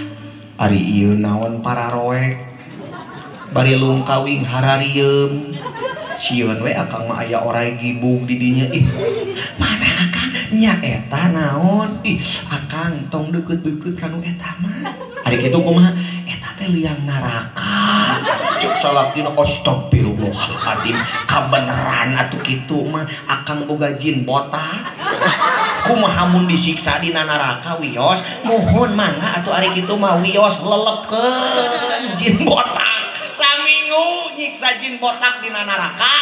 ari ieu naon pararoek bari lungkawing hararieum sieun we akang mah aya orai gibug di dinya. Mana akang nya eta naon akang tong deukeut-deukeut kanu eta mah ari kitu kumaha eta teh liang naraka. Cuk salakina astagfirullahaladzim kabeneran atuh kitu mah akang boga jin botak. Kumaha mun disiksa dina naraka wios muhun mangga atuh ari kitu mah wios lelepkeun jin botak saminggu nyiksa jin botak dina naraka.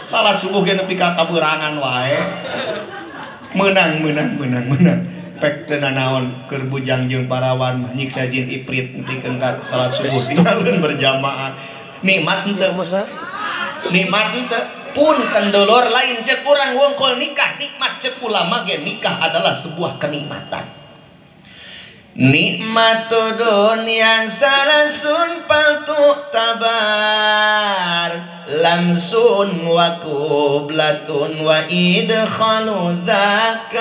Salat subuh ge nepi ka kaberangan wae. Menang pek teu nanaon keur bujang jeung parawan mah nyiksa jin ifrit nepikeun ka salat subuh tinggalkeun berjamaah. Nikmat henteu nikmat henteu punten dulur lain cek urang wongkol nikah nikmat cek ulama ge nikah adalah sebuah kenikmatan. Nikmatu dunya salasun paltu tabar lamsun wa qublatun wa idkhalu dzakar.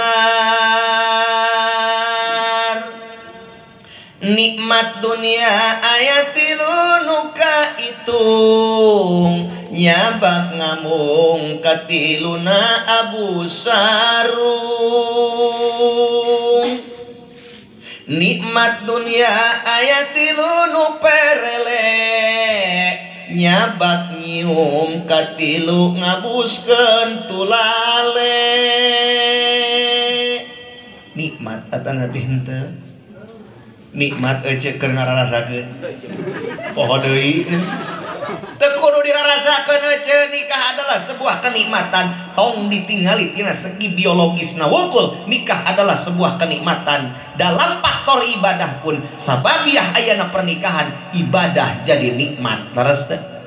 Nikmat dunia ayatilu nuka itung nyabak ngamung katiluna Abu Sarung. Nikmat dunia ayatilu nu perele nyabak nyium katilu ngabuskeun tulale. Nikmat atana teh henteu. Nikmat ece keur ngararasakeun. Poho deui. Teu kudu dirarasakeun ece, nikah adalah sebuah kenikmatan. Tong ditinggali tina segi biologisna wungkul. Nikah adalah sebuah kenikmatan. Dalam faktor ibadah pun sababiah ayana pernikahan ibadah jadi nikmat. Leres teh?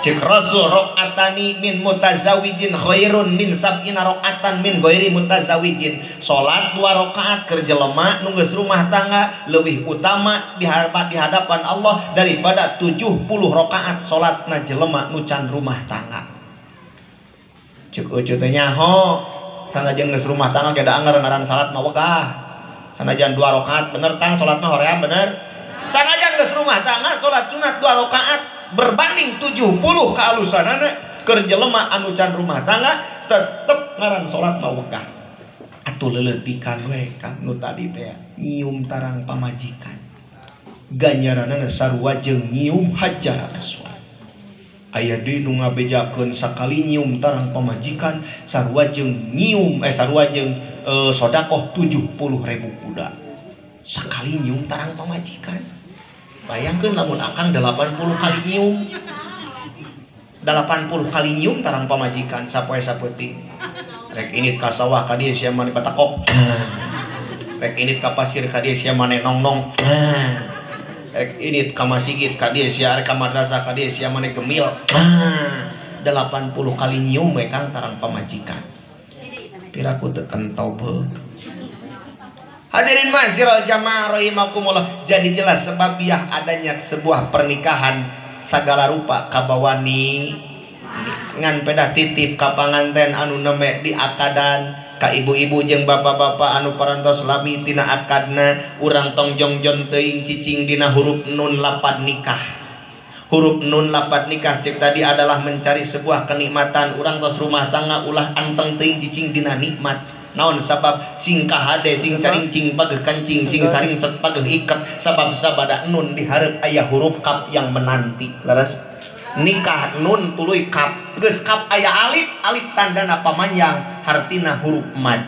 Cek Rasul rakaatani min mutazawijin khairun min sab'ina rakaatan min ghairi mutazawijin. Salat 2 rakaat keur jelema nu geus rumah tangga leuwih utama di hadapan Allah daripada 70 rakaat salatna jelema nu can rumah tangga. Cek euceut teh nyaho sanajan geus rumah tangga ge da anger ngaran salat mah wegah. Sanajan 2 rakaat bener Kang salat mah hoream bener. Sanajan geus rumah tangga salat sunat 2 rakaat berbanding 70 kealusanana keur jelema anu can rumah tangga tetep ngaran salat mah wegah. Atuh leuleuntikeun we ka nu tadi teh nyium tarang pamajikan. Ganjaranna sarua jeung nyium hajar aswad. Aya deui nu ngabejakeun sakali nyium tarang pamajikan sarua jeung nyium sarua jeung sedekah 70.000 kuda. Sakali nyium tarang pamajikan. Bayangkeun lamun akang 80 kali nyium. 80 kali nyium tarang pamajikan sapoe sapeuting. Rek init ka sawah ka dieu sia mane batakok. Rek init ka pasir ka dieu sia mane nong-nong. Rek init ka masjid ka dieu sia rek ka madrasah ka dieu sia mane gemil. 80 kali nyium we Kang tarang pamajikan. Piraku teu entau beuk. Hadirin ma'asyiral jamaah rahimakumullah. Jadi jelas sebabiah adanya sebuah pernikahan sagala rupa kabawani ngan pedah titip ka panganten anu neme di akadan ka ibu-ibu jeung bapak-bapak anu parantos lami tina akadna urang tong jongjon teuing cicing dina huruf nun lapad nikah. Huruf nun lapad nikah cek tadi adalah mencari sebuah kenikmatan. Urang tos rumah tangga ulah anteng teuing cicing dina nikmat. Naon sabab sing kahade sing carincing pageuh kancing sing saring pageuh iket sabab sabada nun dihareup aya huruf kaf yang menanti. Leres? Nikah nun tuluy kaf. Geus kaf aya alif, alif tandana pamanjang hartina huruf mad.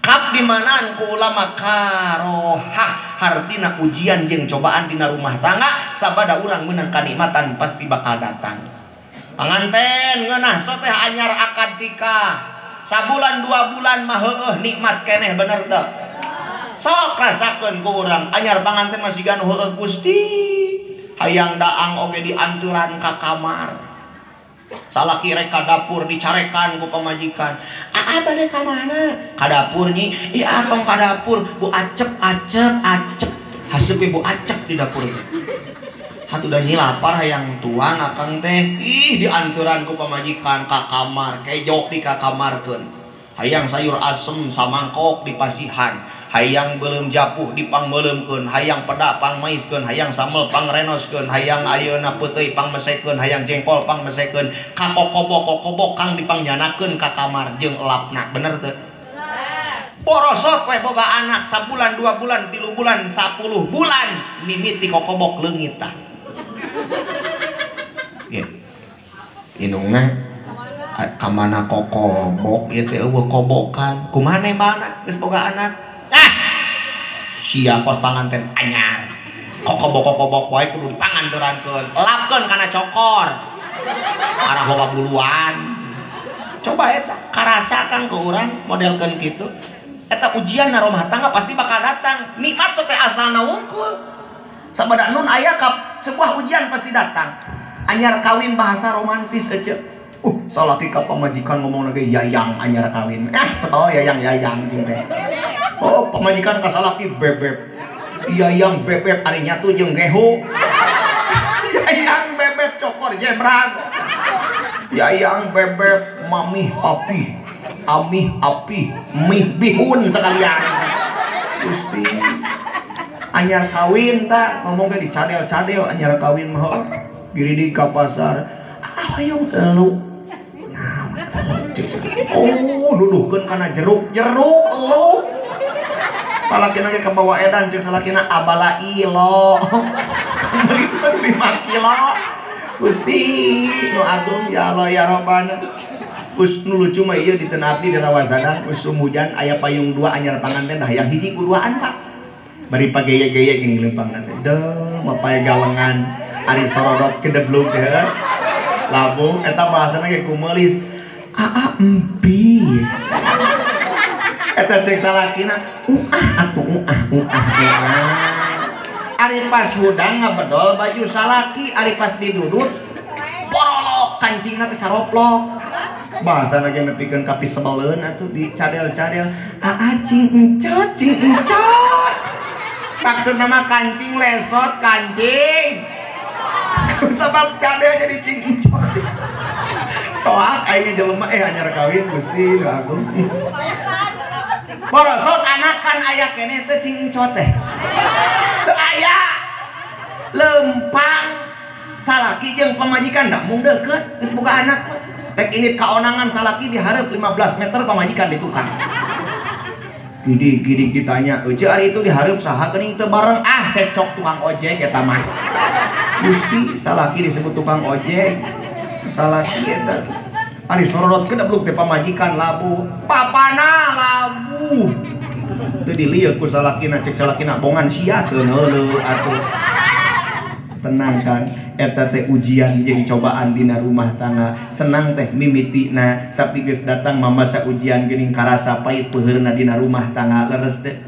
Kaf dimanaan ku ulama karohah hartina ujian jeung cobaan dina rumah tangga sabada urang meunang kanikmatan pasti bakal datang. Panganten ngeunah so teh anyar akad nikah. Sabulan 2 bulan mah heueuh nikmat keneh bener teu. Sok rasakeun ku urang anyar panganten masih ganu heueuh Gusti. Hayang daang oge dianturan ka kamar. Salaki rek ka dapur dicarekan ku pamajikan. Aa bade ka mana? Ka dapur nyi. Iya tong ka dapur Bu acep. Haseup Bu acep di dapur. Hatu udah nyi lapar hayang tuang akang teh ih dianturan ku pamajikan ka kamar kejok di ka kamarkeun hayang sayur asem samangkok dipasihan hayang beuleum japuh dipangmeuleumkeun hayang peda pangmaiskeun hayang sambel pangrenoskeun hayang ayeuna peuteuy pangmesekeun hayang jengkol pangmesekeun ka kokobok kang dipangjanakeun ka kamar jeung elapna bener teu borosot we boga anak sabulan 2 bulan 3 bulan 10 bulan mimiti kokobok leungit tah. Inungna kamana kokobok ieu teh eueuh kobokan kumane mana geus boga anak sia kos panganten anyar kokobok wae kudu dipanganturankeun elapkeun kana cokor arah loba buluan coba eta karasakan ke urang modelkeun kitu eta ujian na rumah tangga pasti bakal datang nikmat teh asalna wungkul sabada nun aya ka sebuah ujian pasti datang. Anyar kawin bahasa romantis aja. Salaki ka pamajikan ngomong lagi yayang anyar kawin. Sebel yayang cing teh. Oh, pamajikan ka salaki bebeb. Yayang bebeb ari nyatu jeung gehu. Yayang bebeb cokor jebrang. Yayang bebek mami papi ami api mih bihun sekalian Gusti anyar kawin tak ngomong di cadel-cadel anyar kawin mah gini di ka pasar hayong elu oh duduhkeun kana jeruk elu salakina ge kabawa edan cek salakina abala ilo beli 5 kilo Gusti nu agung ya Allah ya Rabbana Us nu lucu mah ieu di teu abdi di Rawasadang usum hujan aya payung 2 anyar panganten dah yang hiji kuduaan Pak bari pagaya-gaya gini lempang nanti deh mapai galengan ari sorodot kedeblug heuh labung eta bahasana ge kumelis empis eta cek salakina atuh ari pas hudang ngabedol baju salaki ari pas didudut porolok kancingna teh caroplok bahasa lagi nepikeun kapi sebeleun atuh di cadel-cadel cing encot maksudna mah kancing lesot kancing sebab cadel jadi cing encot soak aing jelema anyar kawin Gusti nu agung borosot anakan aya keneh teh cing encot teh teu aya lempang salaki jeung pamajikan da mung deukeut geus boga anak tek ini kaonangan salaki dihareup 15 meter pamajikan di tukang gidig ditanya eueuh ari itu dihareup saha geuning teu bareng cecok tukang ojek eta mah Gusti salaki disebut tukang ojek salaki eta ari sorot kedebluk teh pamajikan labu papana labu teu dilieur ku salakina cek salakina bongan sia teu neuleuh atuh tenang kan eta teh ujian jeung cobaan dina rumah tangga senang teh mimitina tapi geus datang mamasa ujian geuning karasa pait peuheurna dina rumah tangga leres teh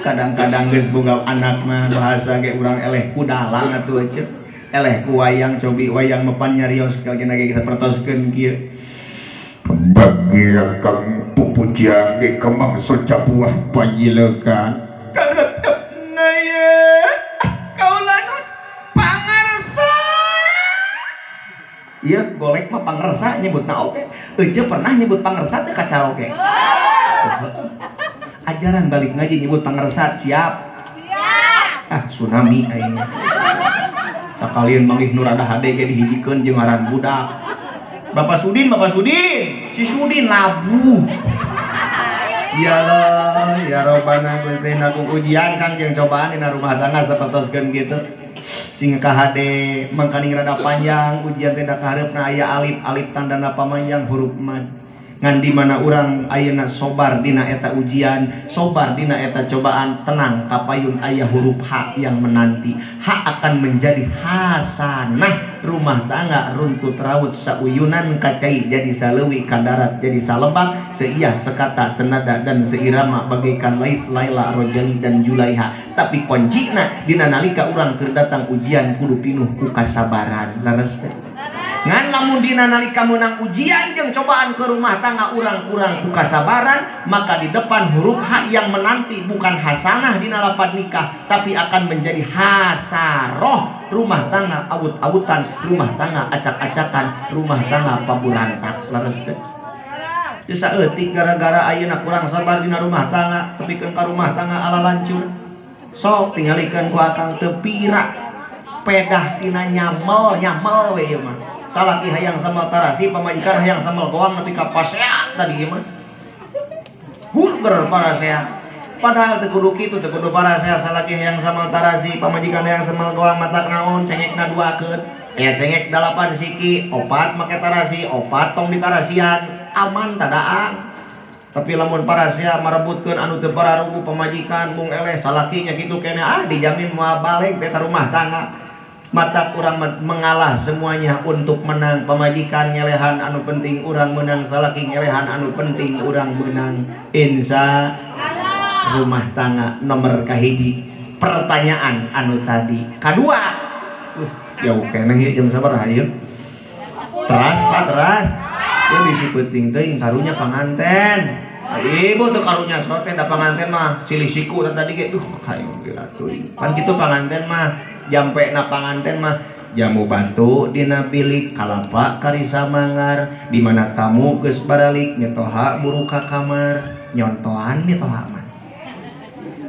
kadang-kadang geus boga anak mah bahasa ge urang eleh ku dalang atuh ceuk eleh ku wayang cobi wayang mepan nyarios kagena ge sapertoskeun kieu bagi kang pupujang ge kamangsa cabuah panjilekan karetepna ye kaulanun pangarsa iya golek mah pangarsa nyebutna oke eueuh pernah nyebut pangarsa teh ka karaoke ajaran balik ngaji nyebut pangarsa siap tsunami aing sakalian manggih nur ada hade ge dihijikeun jeung ngaran budak Bapak Sudin si Sudin labu iyalah ya Rabbana Gusti nagung ujian kang jeung cobaan dina rumah tangga sapertoskeun kitu sing kahade mangkaning rada panjang ujian teh da kahareupna aya alif tandana pamanjang huruf mad ngan di mana urang ayeuna sobar dina eta ujian sobar dina eta cobaan tenang kapayun aya huruf H yang menanti H akan menjadi hasanah rumah tangga runtut raut sauyunan kacai jadi saleuwi kadarat jadi salebak seiah sekata senada dan seirama bagaikan Lais Laila Rojali dan Julaiha tapi kuncina dina nalika urang keur datang ujian kudu pinuh ku kasabaran leres teh ngan lamun dina nalika meunang ujian jeung cobaan ke rumah tangga urang kurang ku kasabaran maka di depan huruf H yang menanti bukan hasanah dina lapad nikah tapi akan menjadi hasaroh rumah tangga awut-awutan rumah tangga acak-acakan rumah tangga paburantak leres teh teu saeutik gara-gara ayeuna kurang sabar dina rumah tangga tepikeun ka rumah tangga ala lancur sok tingalikeun ku akang teu pira pedah tina nyamel we ieu mah salaki hayang sama tarasi pamajikan hayang sama goang nepi ka paseat tadi mah hurger paraseat padahal teu kudu kitu teu kudu paraseat salaki hayang sama tarasi pamajikan hayang sama goang matak naon cengekna duakeun aya cengek 8 siki 4 make tarasi 4 tong ditarasian aman tadaan tapi lamun paraseat marebutkeun anu teu pararugu pamajikan mung eleh salakinya kitu kene dijamin moal balik teh rumah tangga mata kurang mengalah semuanya untuk menang pamajikan ngelehan anu penting urang menang salaki ngelehan anu penting urang menang insya rumah tangga nomor kahiji pertanyaan anu tadi kedua jauh keneh ya jam sabaraha ieu teras ieu bisi penting teuing karunya panganten ibu tuh karunya sote da panganten mah silih siku tadi ge hayang geulatuh kan kitu panganten mah jampe na panganten mah jamu batu dina bilik kalapa karisa manggar di mana tamu geus baralik nyetoha buru ka kamar nyontohan nyetoha mah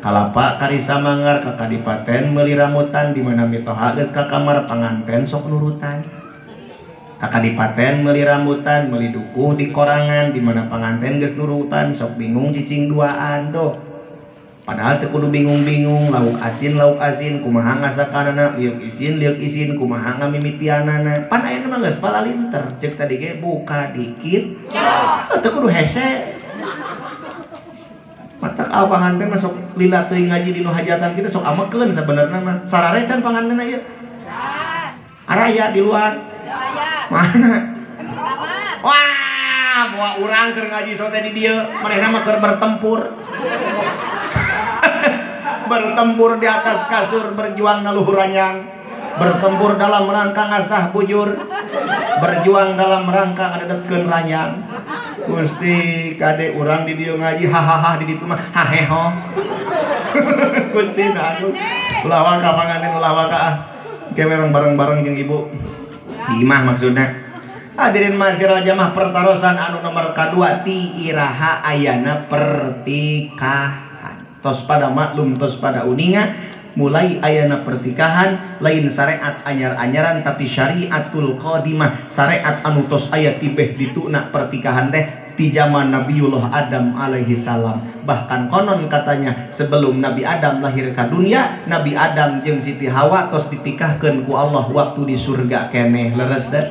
kalapa karisa manggar ka kadipaten meuli ramutan di mana mitoha geus ka kamar panganten sok nurutan ka kadipaten meuli rambutan meuli dukuh di korangan di mana panganten geus nurutan sok bingung cicing duaan tuh padahal teu kudu bingung-bingung lauk asin kumaha ngasakanana liuk isin kumaha ngamimitianana pan ayeuna mah geus palalinter ceuk tadi ge buka dikit teu kudu hese matak aw panganten mah sok lila teuing ngaji di nu hajatan kita sok amekeun sabenerna mah sarare can panganten ieu araya di luar mana wah bawa urang keur ngaji sote di dieu manehna mah keur bertempur bertempur di atas kasur berjuang naluhur ranyang bertempur dalam rangka ngasah bujur berjuang dalam rangka ngadedetkeun ranyang Gusti kade urang di dieu ngaji hahaha di ditu mah haheho Gusti aku ulah waka panganten ulah waka kewe bareng-bareng jeung ibu di imah maksudna hadirin masirah jamaah pertarosan anu nomor kadua ti iraha ayana pertikahan tos pada maklum tos pada uninga mulai ayana pertikahan lain syariat anyar-anyaran tapi syariatul qadimah syariat anu tos aya tibeh dituna pertikahan teh di zaman Nabiullah Adam alaihi salam bahkan konon katanya sebelum Nabi Adam lahir ke dunia Nabi Adam jeung Siti Hawa tos ditikahkeun ku Allah waktu di surga keneh leres dah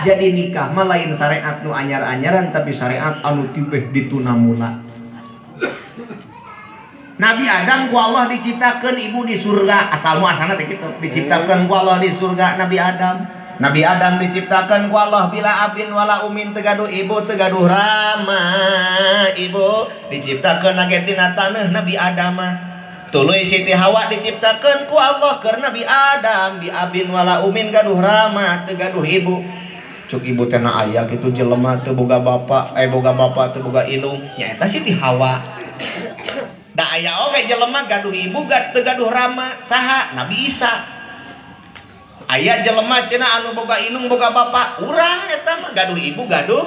jadi nikah mah lain syariat nu anyar-anyaran tapi syariat anu tibeh dituna mula Nabi Adam ku Allah diciptakeun ibu di surga asal muasalna teh kitu diciptakeun ku Allah di surga Nabi Adam diciptakeun ku Allah bila abin wala umin tegaduh ibu tegaduh rama ibu diciptakeun lagi tina taneuh Nabi Adam mah tuluy Siti Hawa diciptakeun ku Allah keur Nabi Adam bi abin wala umin gaduh rama tegaduh ibu cuk ibu teh na aya kitu jelema teu boga bapa boga bapa teu boga indung nya eta Siti Hawa da aya oge jelema gaduh ibu teu gaduh rama saha Nabi Isa aya jelema cenah anu boga indung boga bapa urang eta mah gaduh ibu gaduh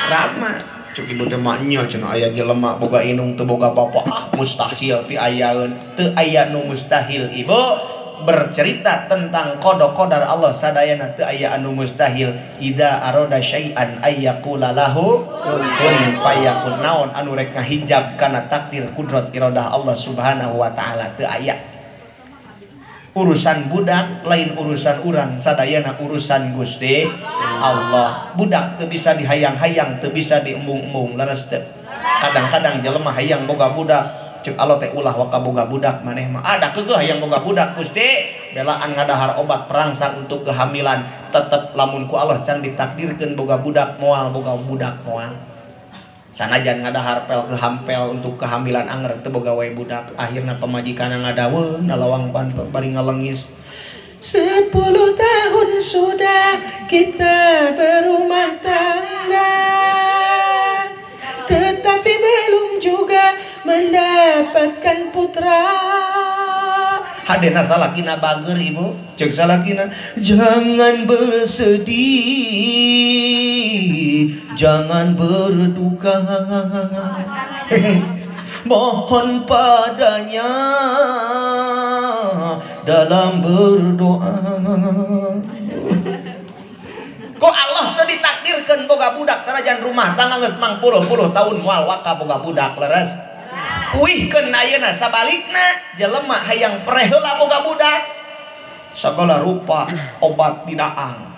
rama cuk ibu teh mah nya cenah aya jelema boga indung teu boga bapa mustahil pi ayaeun teu aya nu mustahil ibu bercerita tentang qada-qadar Allah sadayana teu aya anu mustahil idza arada syai'an ayyaqula lahu kun fayakun naon anu rek ngahijab kana takdir kudrat iradah Allah Subhanahu wa taala teu aya urusan budak lain urusan urang sadayana urusan Gusti Allah budak teu bisa dihayang-hayang teu bisa diembung-embung leres teu kadang-kadang jelema hayang boga budak cek Allah teh ulah waka boga budak maneh mah ada keugeuh hayang boga budak Gusti belaan ngadahar obat perangsang untuk kehamilan tetep lamun ku Allah can ditakdirkeun boga budak moal boga budak moal sanajan ngadahar pel kehampel untuk kehamilan anger teu boga wae budak akhirna pamajikanna ngadaweuh nalawang pantot bari ngalengis 10 tahun sudah kita berumah tangga tetapi belum juga mendapatkan putra hadena salakina bager ibu cek salakina jangan bersedih jangan berduka mohon padanya dalam berdoa kok Allah tuh ditakdirkan boga budak sanajan rumah tangga geus 50 tahun moal waka boga budak leres uihkeun ayeuna sabalikna jelema hayang pereh heula boga budak sagala rupa obat didaang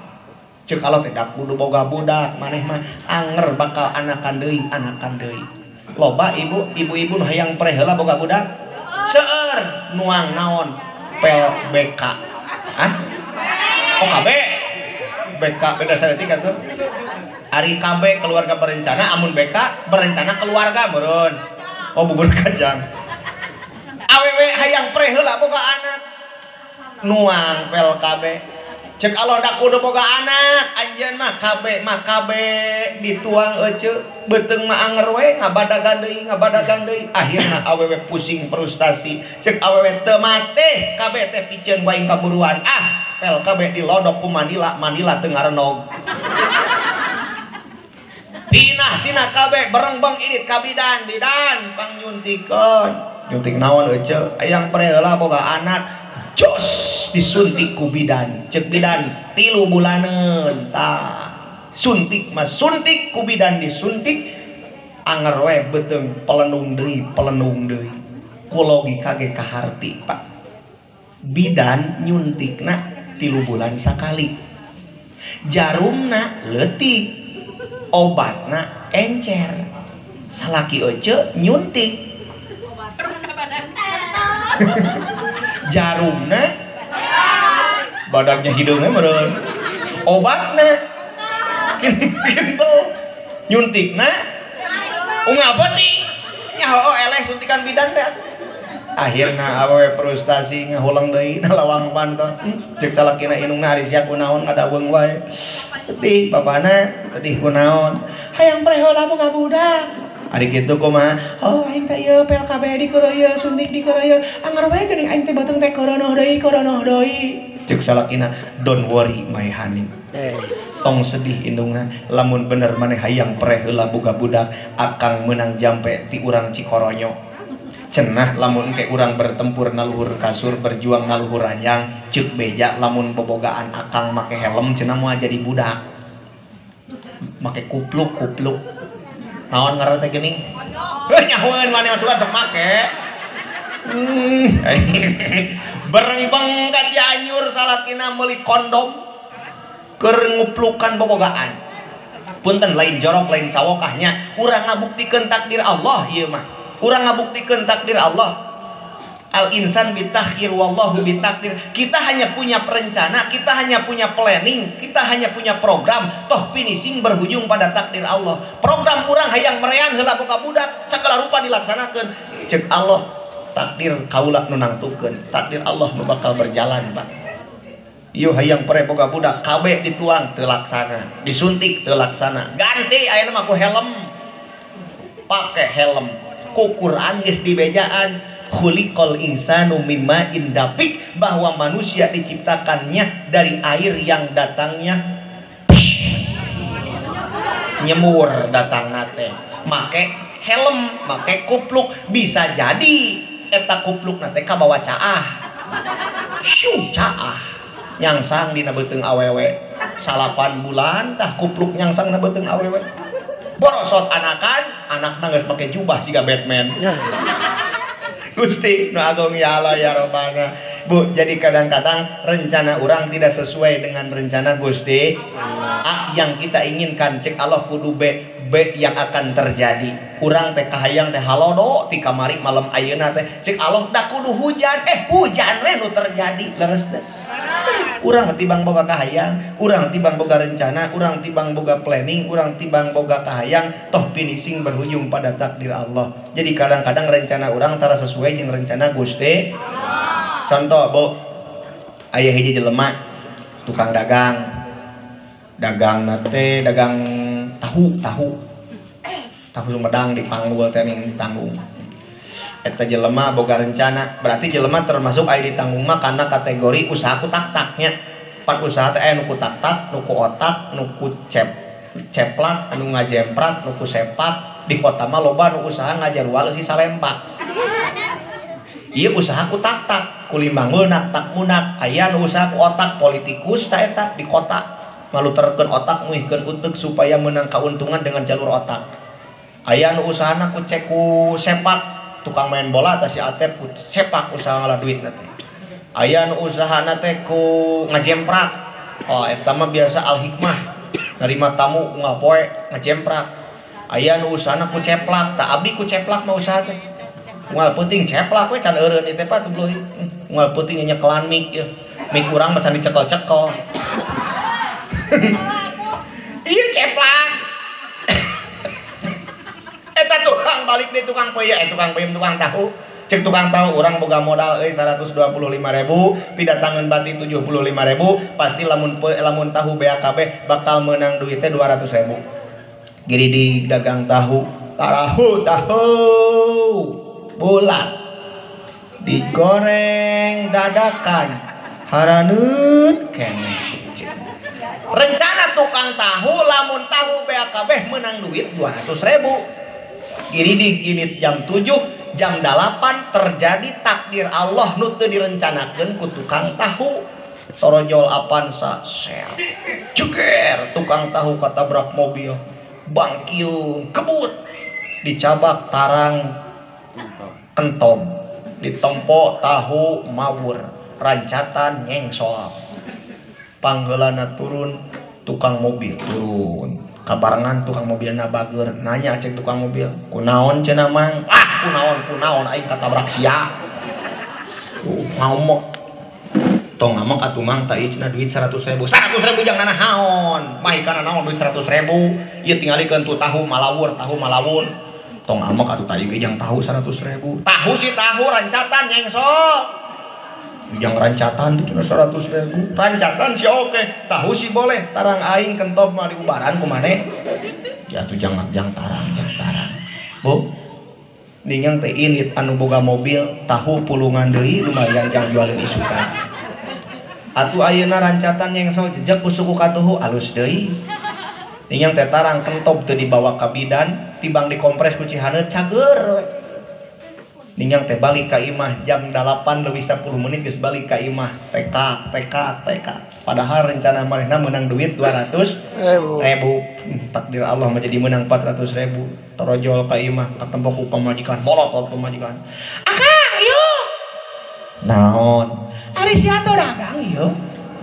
ceuk Allah teh da kudu boga budak maneh mah anger bakal anakan deui loba ibu-ibu nu hayang pereh heula boga budak seueur nuang naon pel BK KB BK beda saeutik atuh ari KB keluarga berencana amun BK berencana keluarga meureun bubur kacang awewe hayang pereh heula boga anak nuang pel KB cek Allah da kudu boga anak anjeun mah KB dituang eceu beuteung mah anger we ngabadagan deui akhirna awewe pusing frustasi cek awewe teu mate KB teh piceun wae kaburuan pel kabeh dilodok ku Manila teu ngarenog. Pinah tina kabeh berengbeng idit ka bidan pang nyuntikeun. Nyuntik naon euceuk? Hayang pre heula boga anak. Jos disuntik ku bidan. Ceuk bidan 3 bulaneun tah. Suntik mah suntik ku bidan disuntik anger we beuteung pelenung deui. Ku logika ge kaharti Pak. Bidan nyuntikna 3 bulan sakali. Jarumna leutik, obatna encer. Salaki euceuk nyuntik. Jarumna badagnya hidungnya meureun. Obatna kitu. Nyuntikna unggal peuting. Nyaho eleh suntikan bidan teh. Akhirna awewe frustasi ngahulang deui na lawang panto. Ceuk salakina inungna ari sia kunaon ngadaweung wae. Sedih babana, sedih kunaon. Hayang pre heula boga budak. Ari kitu kumaha? Oh aing teh ieu PLKB dikeureuy, suntik dikeureuy. Anger wae geuning aing teh beuteung teh koronoh deui. Ceuk salakina, don't worry my honey. Tong sedih indungna, lamun bener maneh hayang pre heula boga budak, akang meunang jampe ti urang Cikoronyo. Cenah lamun ke urang bertempur naluhur kasur berjuang naluhur ranjang ceuk beja lamun bobogaan akang make helm cenah moal jadi budak make kupluk naon ngaran teh geuning nyahoeun maneh masukan sok make berengbeng ka Cianjur salakina meuli kondom keur nguplukan bobogaan punten lain jorok lain cawokahnya urang ngabuktikeun takdir Allah ieu mah. Urang ngabuktikeun takdir Allah. Al insan bitakhir wallahu bitakdir. Kita hanya punya perencana, kita hanya punya planning, kita hanya punya program, toh finishing berujung pada takdir Allah. Program urang hayang merean heula boga budak, sagala rupa dilaksanakeun. Ceuk Allah, takdir kaula nu nangtukeun, takdir Allah nu bakal berjalan, Pak. Ieu hayang pere boga budak, kabeh dituang teu laksana, disuntik teu laksana. Ganti ayeuna mah ku helm. Pake helm. Ku Quran geus dibejaan khuliqal insanu mimma indapik bahwa manusia diciptakannya dari air yang datangnya nyemur datangna teh make helm make kupluk bisa jadi eta kuplukna teh kabawa caah caah nyangsang dina beuteung awewe 8 bulan tah kupluk nyangsang na beuteung awewe borosot anakna geus make jubah siga Batman. Gusti nu agung ya Allah ya Rabbana. Bu, jadi kadang-kadang rencana orang tidak sesuai dengan rencana Gusti. A yang kita inginkan cek Allah kudu B yang akan terjadi. Urang teh kahayang teh halodo ti kamari malam ayeuna teh cek Allah da kudu hujan. Hujan we nu terjadi leres teh. Urang tibang boga kahayang, urang tibang boga rencana, urang tibang boga planning, urang tibang boga kahayang, toh finishing berujung pada takdir Allah. Jadi kadang-kadang rencana urang tara sesuai jeung rencana Gusti. Contoh, Bu. Aya hiji jelema tukang dagang. Dagang teh dagang tahu Sumedang di Panggul teh ning tanggung. Eta jelema boga rencana, berarti jelema termasuk aya di tanggung mah karena kategori usaha ku tak-taknya. Pan usaha teh aya nu ku tak-tak, nu ku otak, nu ku ceplak, anu ngajemprak, nu ku sepak. Di kota mah loba nu usaha ngajarwal si salempak. Ieu usaha ku tak-tak, ku limbangul nak-tak munak. Aya nu usaha ku otak, politikus ta eta di kota. Maluterkeun otak muihkeun uteuk supaya meunang kauntungan dengan jalur otak. Aya nu usahana ku cek ku sepak, tukang main bola atau si atep ku sepak usaha ngalah duit nanti. Aya nu usahana teh ku ngajemprak. Oh eta mah biasa al hikmah. Narima tamu unggal poe ngajemprak. Aya nu usahana ku ceplak, tak abdi ku ceplak mah usaha teh. Unggal peuting ceplak we can eureun ieu teh pa tuluy. Unggal peuting nyekelan mik ieu. Mik urang mah can dicekel-cekel. Ieu ceplak. Eta tukang balik deh tukang peuyeum, tukang peuyeum tukang tahu. Cek tukang tahu orang boga modal 125.000, pidatangan bati 75.000, pasti lamun tahu BAKB bakal menang duitnya 200.000. Gini di dagang tahu bulat digoreng dadakan haraneut keneh. Rencana tukang tahu lamun tahu bea kabeh menang duit 200.000. Giridig init jam 7, jam 8 terjadi takdir Allah nu teu direncanakeun ku tukang tahu. Torojol Avanza ser. Ceger tukang tahu katabrak mobil. Bangkiung kebut. Dicabak tarang kentom. Ditempo tahu mawur. Rancatan nyengsol. Panggelana turun, tukang mobil turun. Kabarengan tukang mobilna bager, nanya cek tukang mobil, kunaon cenah mang? Ah, kunaon aing katabrak sia. Ngomong. Tong ngamok atuh mang tah ieu cenah duit 100.000. 100.000 jangan naon. Mahikana naon duit 100.000? Ieu tingalikeun tu tahu malawur. Tong ngamok atuh tah ieu jang tahu 100.000. Tahu si tahu rancatan nyengsol. Yang rancatan itu 100.000. Rancatan sih oke, tahu sih boleh. Tarang aing kentop mah diubaran kumane. Ya tuh jangan tarang. Bu, ningang teh init anu boga mobil, tahu pulungan deui lumayan jang jualin isukan. Atuh ayeuna rancatan nyengsol jejak ku suku katuhu alus deui. Ningang teh tarang kentop teu dibawa ka bidan, tibang dikompres ku cihaneut cager we. Ningang teh balik ka imah jam 8 lebih 10 menit geus balik ka imah TK. Padahal rencana manehna menang duit 200.000. Takdir Allah menjadi menang 400.000. Torojol ka imah ketemu ku pamajikan, molotot pamajikan. Akang, yuk. Naon? Ari sia teh dagang ieu.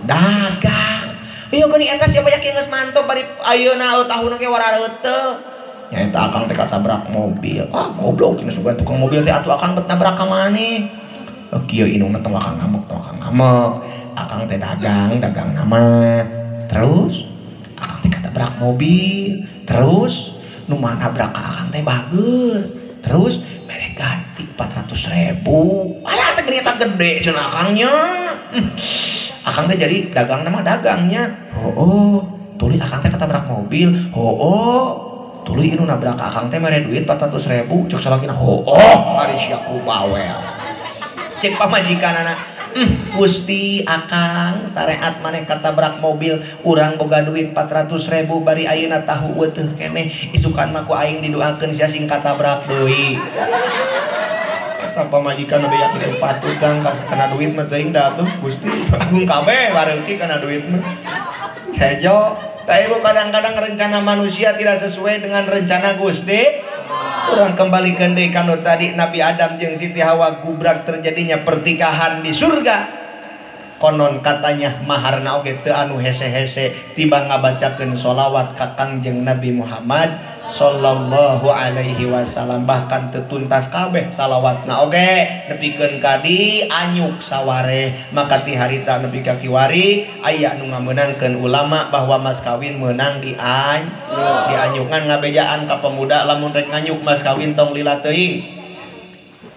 Dagang. Ieu geuning eta siapa yakin geus mantap bari ayeuna tahun ge warareut teu. Nyata akang teh katabrak mobil. Ah goblok cenah sugan tukang mobil teh atuh akang bet nabrak ka maneh. Kieu inungna teh akang ngamuk. Akang teh dagang nama. Terus akang teh katabrak mobil. Terus nu mah nabrak ka akang teh bager. Terus mere ganti 400.000. Alah teh gede cenah akangnya. Akang teh jadi dagang nama dagangnya. Tuluy akang teh katabrak mobil. Tuluy inu nabrak akang teh mere duit 400.000 cek salakina ari sia ku bawel. Cek pamajikanana, Gusti akang sareat maneh katabrak mobil urang boga duit 400.000 bari ayeuna tahu weuteuh keneh isukan mah ku aing didoakeun sia sing katabrak deui. Eta pamajikan nu yakin patut kang kana duit mah teuing da atuh Gusti agung kabeh bareuti kana duit mah. Hejo tapi kadang-kadang rencana manusia tidak sesuai dengan rencana Gusti. Orang kembalikan deui kana tadi Nabi Adam jeung Siti Hawa gubrak terjadinya pertikahan di surga. Konon katanya maharna oge teu anu hese-hese tiba ngabacakeun sholawat ka Kangjeng Nabi Muhammad sallallahu alaihi wasallam, bahkan teu tuntas kabeh salawatna oge nepikeun kadi anyuk saware. Maka ti harita nepi ka kiwari aya nu ngamenangkeun ulama bahwa mas kawin meunang dianyukan ngabejaan ka pemuda lamun rek nganyuk mas kawin tong lila teuing.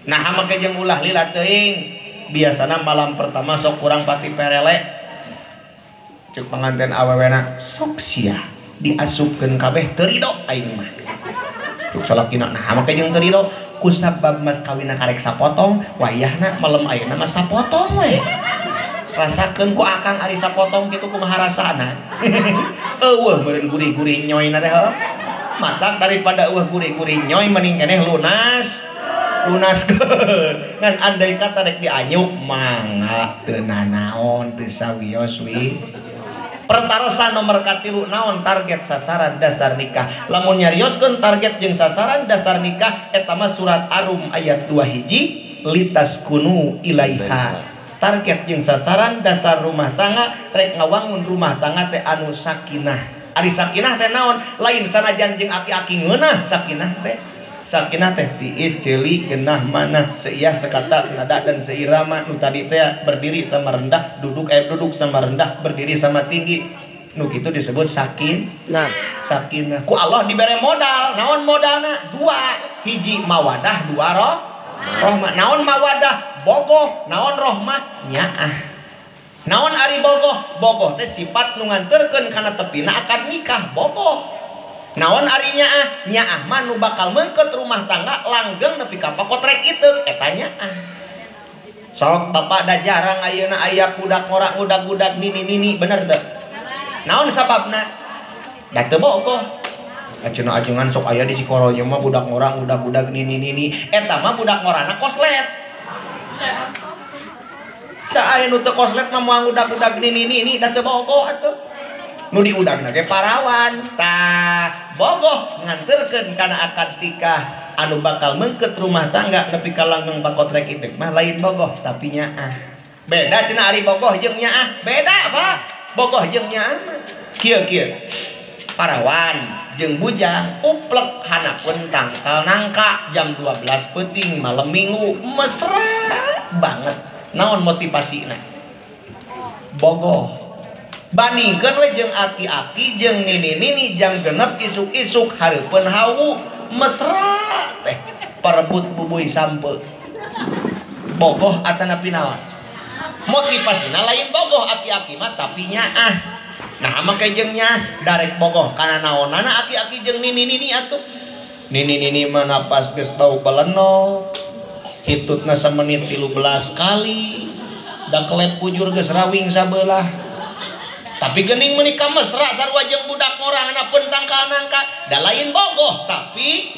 Nah make jeung ulah lila teuing biasana malam pertama sok kurang pati perele cek pengantin awewena sok sia diasupkeun kabeh teu ridho aing mah cuk salakina. Nah make jeung teu ridho kusabab mas kawinna karek sapotong wayahna malam ayeuna mah sapotong we. Rasakeun ku akang ari sapotong kitu kumaha rasana. Eueuh meureun gurih-gurih nyoyna teh heuh. Matak daripada eueuh gurih-gurih nyoy mending keneh lunas ngan andai kata rek dianyuk mangga teu nanaon teu sawios wi. Pertarosan nomor katilu naon target sasaran dasar nikah. Lamun nyarioskeun target jeung sasaran dasar nikah eta mah surat Arum ayat 2 hiji litaskunu ilaiha. Target jeung sasaran dasar rumah tangga rek ngawangun rumah tangga teh anu sakinah. Ari sakinah teh naon? Lain sanajan jeung aki-aki ngeunah sakinah teh. Sakinah teh tiis ceuli geunah manah seiah sekata senada dan seirama nu tadi teh berdiri sama rendah duduk sama rendah berdiri sama tinggi nu kitu disebut sakinah. Ku Allah dibere modal. Naon modalna? 2 hiji mawadah 2 rahmah. Naon mawadah? Bogoh. Naon rahmah? Nyaah. Naon ari bogoh teh sifat nu nganterkeun kana tepina akad nikah bogoh. Naon ari nyaah mah nu bakal meungkeut rumah tangga langgeng nepi ka pakotrek kitu eta nyaah. Sok bapak da jarang ayeuna aya budak ngora ngudag-udag nini bener teu? Naon sababna? Da teu bogoh. Aceuna ajengan sok aya di Cikoronya mah budak ngora ngudag-udag nini eta mah budak ngorana koslet. Da aya nu teu koslet mah moal ngudag-udag nini da teu bogoh atuh. Nu diudagna ge parawan. Tah bogoh nganterkeun kana akad nikah anu bakal mengket rumah tangga nepi ka langgeng pakotrek itek mah lain bogoh tapi nyaah. Beda cenah ari bogoh jeung nyaah, beda Pak. Bogoh jeung nyaah mah kieu parawan jeung bujang uplek hanapeun tangkal nangka jam 12 peuting malam minggu mesra banget. Naon motivasina? Bogoh. Bandingkeun we jeung aki-aki jeung nini-nini jam genep isuk-isuk hareupeun hawu mesra teh parebut bubuy sampe. Bogoh atanapi naon? Motivasina lain bogoh aki-aki mah tapi nyaah. Nah make jeung nyaah darek bogoh kana naonana aki-aki jeung nini-nini atuh. Nini-nini mah napas geus bau baleno. Hitutna samenit 13 kali. Da kelep bujur geus rawing sabelah. Tapi geuning menikah mesra sarua jeung budak ngora hanapeun tangkal nangka da lain bogoh tapi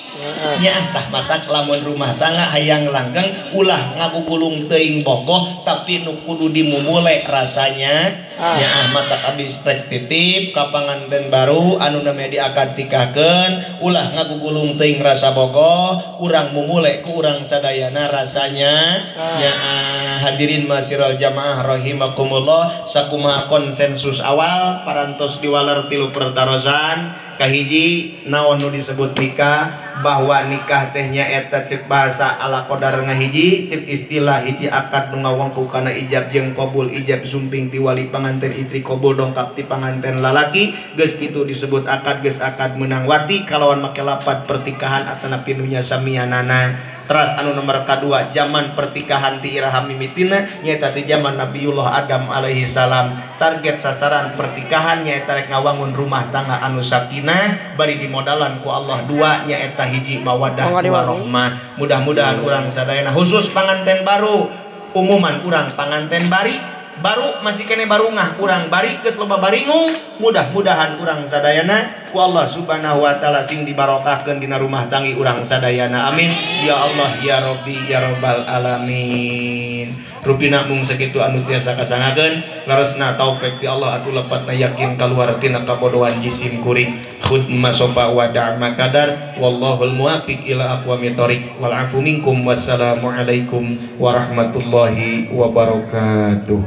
nyaah tah matak lamun rumah tangga hayang langgeng ulah ngagugulung teuing bogoh tapi nu kudu dimumule rasanya nyaah matak abdi rek titip ka panganten baru anu namanya diakad nikahkeun ulah ngagugulung teuing rasa bogoh urang mumule ku urang sadayana rasanya nyaah. Hadirin masirul jamaah rahimakumullah sakumaha konsensus awal parantos diwaler tilu pertarosan kahiji naon nu disebut nikah bahwa nikah teh nyaeta ceuk bahasa ala qadar ngahiji ceuk istilah hiji akad nu ngawangku kana ijab jeung qabul ijab sumping ti wali panganten istri qabul dongkap ti panganten lalaki geus kitu disebut akad geus akad meunang wati kalawan make lapat pertikahan atanapi nu nya samianana. Teras anu nomor kadua zaman pertikahan ti iraha mimitina nyaeta ti zaman Nabiullah Adam alaihi salam. Target sasaran pertikahan nyaeta rek ngawangun rumah tangga anu sakinah bari dimodalan ku Allah dua nyaeta hiji mawaddah warahmah. Mudah-mudahan urang sadayana khusus panganten baru umuman urang panganten baru masih kene barungah urang bari geus loba baringung mudah-mudahan urang sadayana ku Allah subhanahu wa ta'ala sing dibarokahkeun dina rumah tanggi urang sadayana amin ya Allah ya Rabbi ya Rabbal alamin. Rupina mung sakitu anu tiasa kasangakeun laresna taufik ti Allah atuh lepatna yakin kaluar tina kabodohan jisim kuring khud masofa wa da'ma kadar wallahul muwaffiq ila aqwamit thoriq wal afu minkum wassalamu alaikum warahmatullahi wabarakatuh.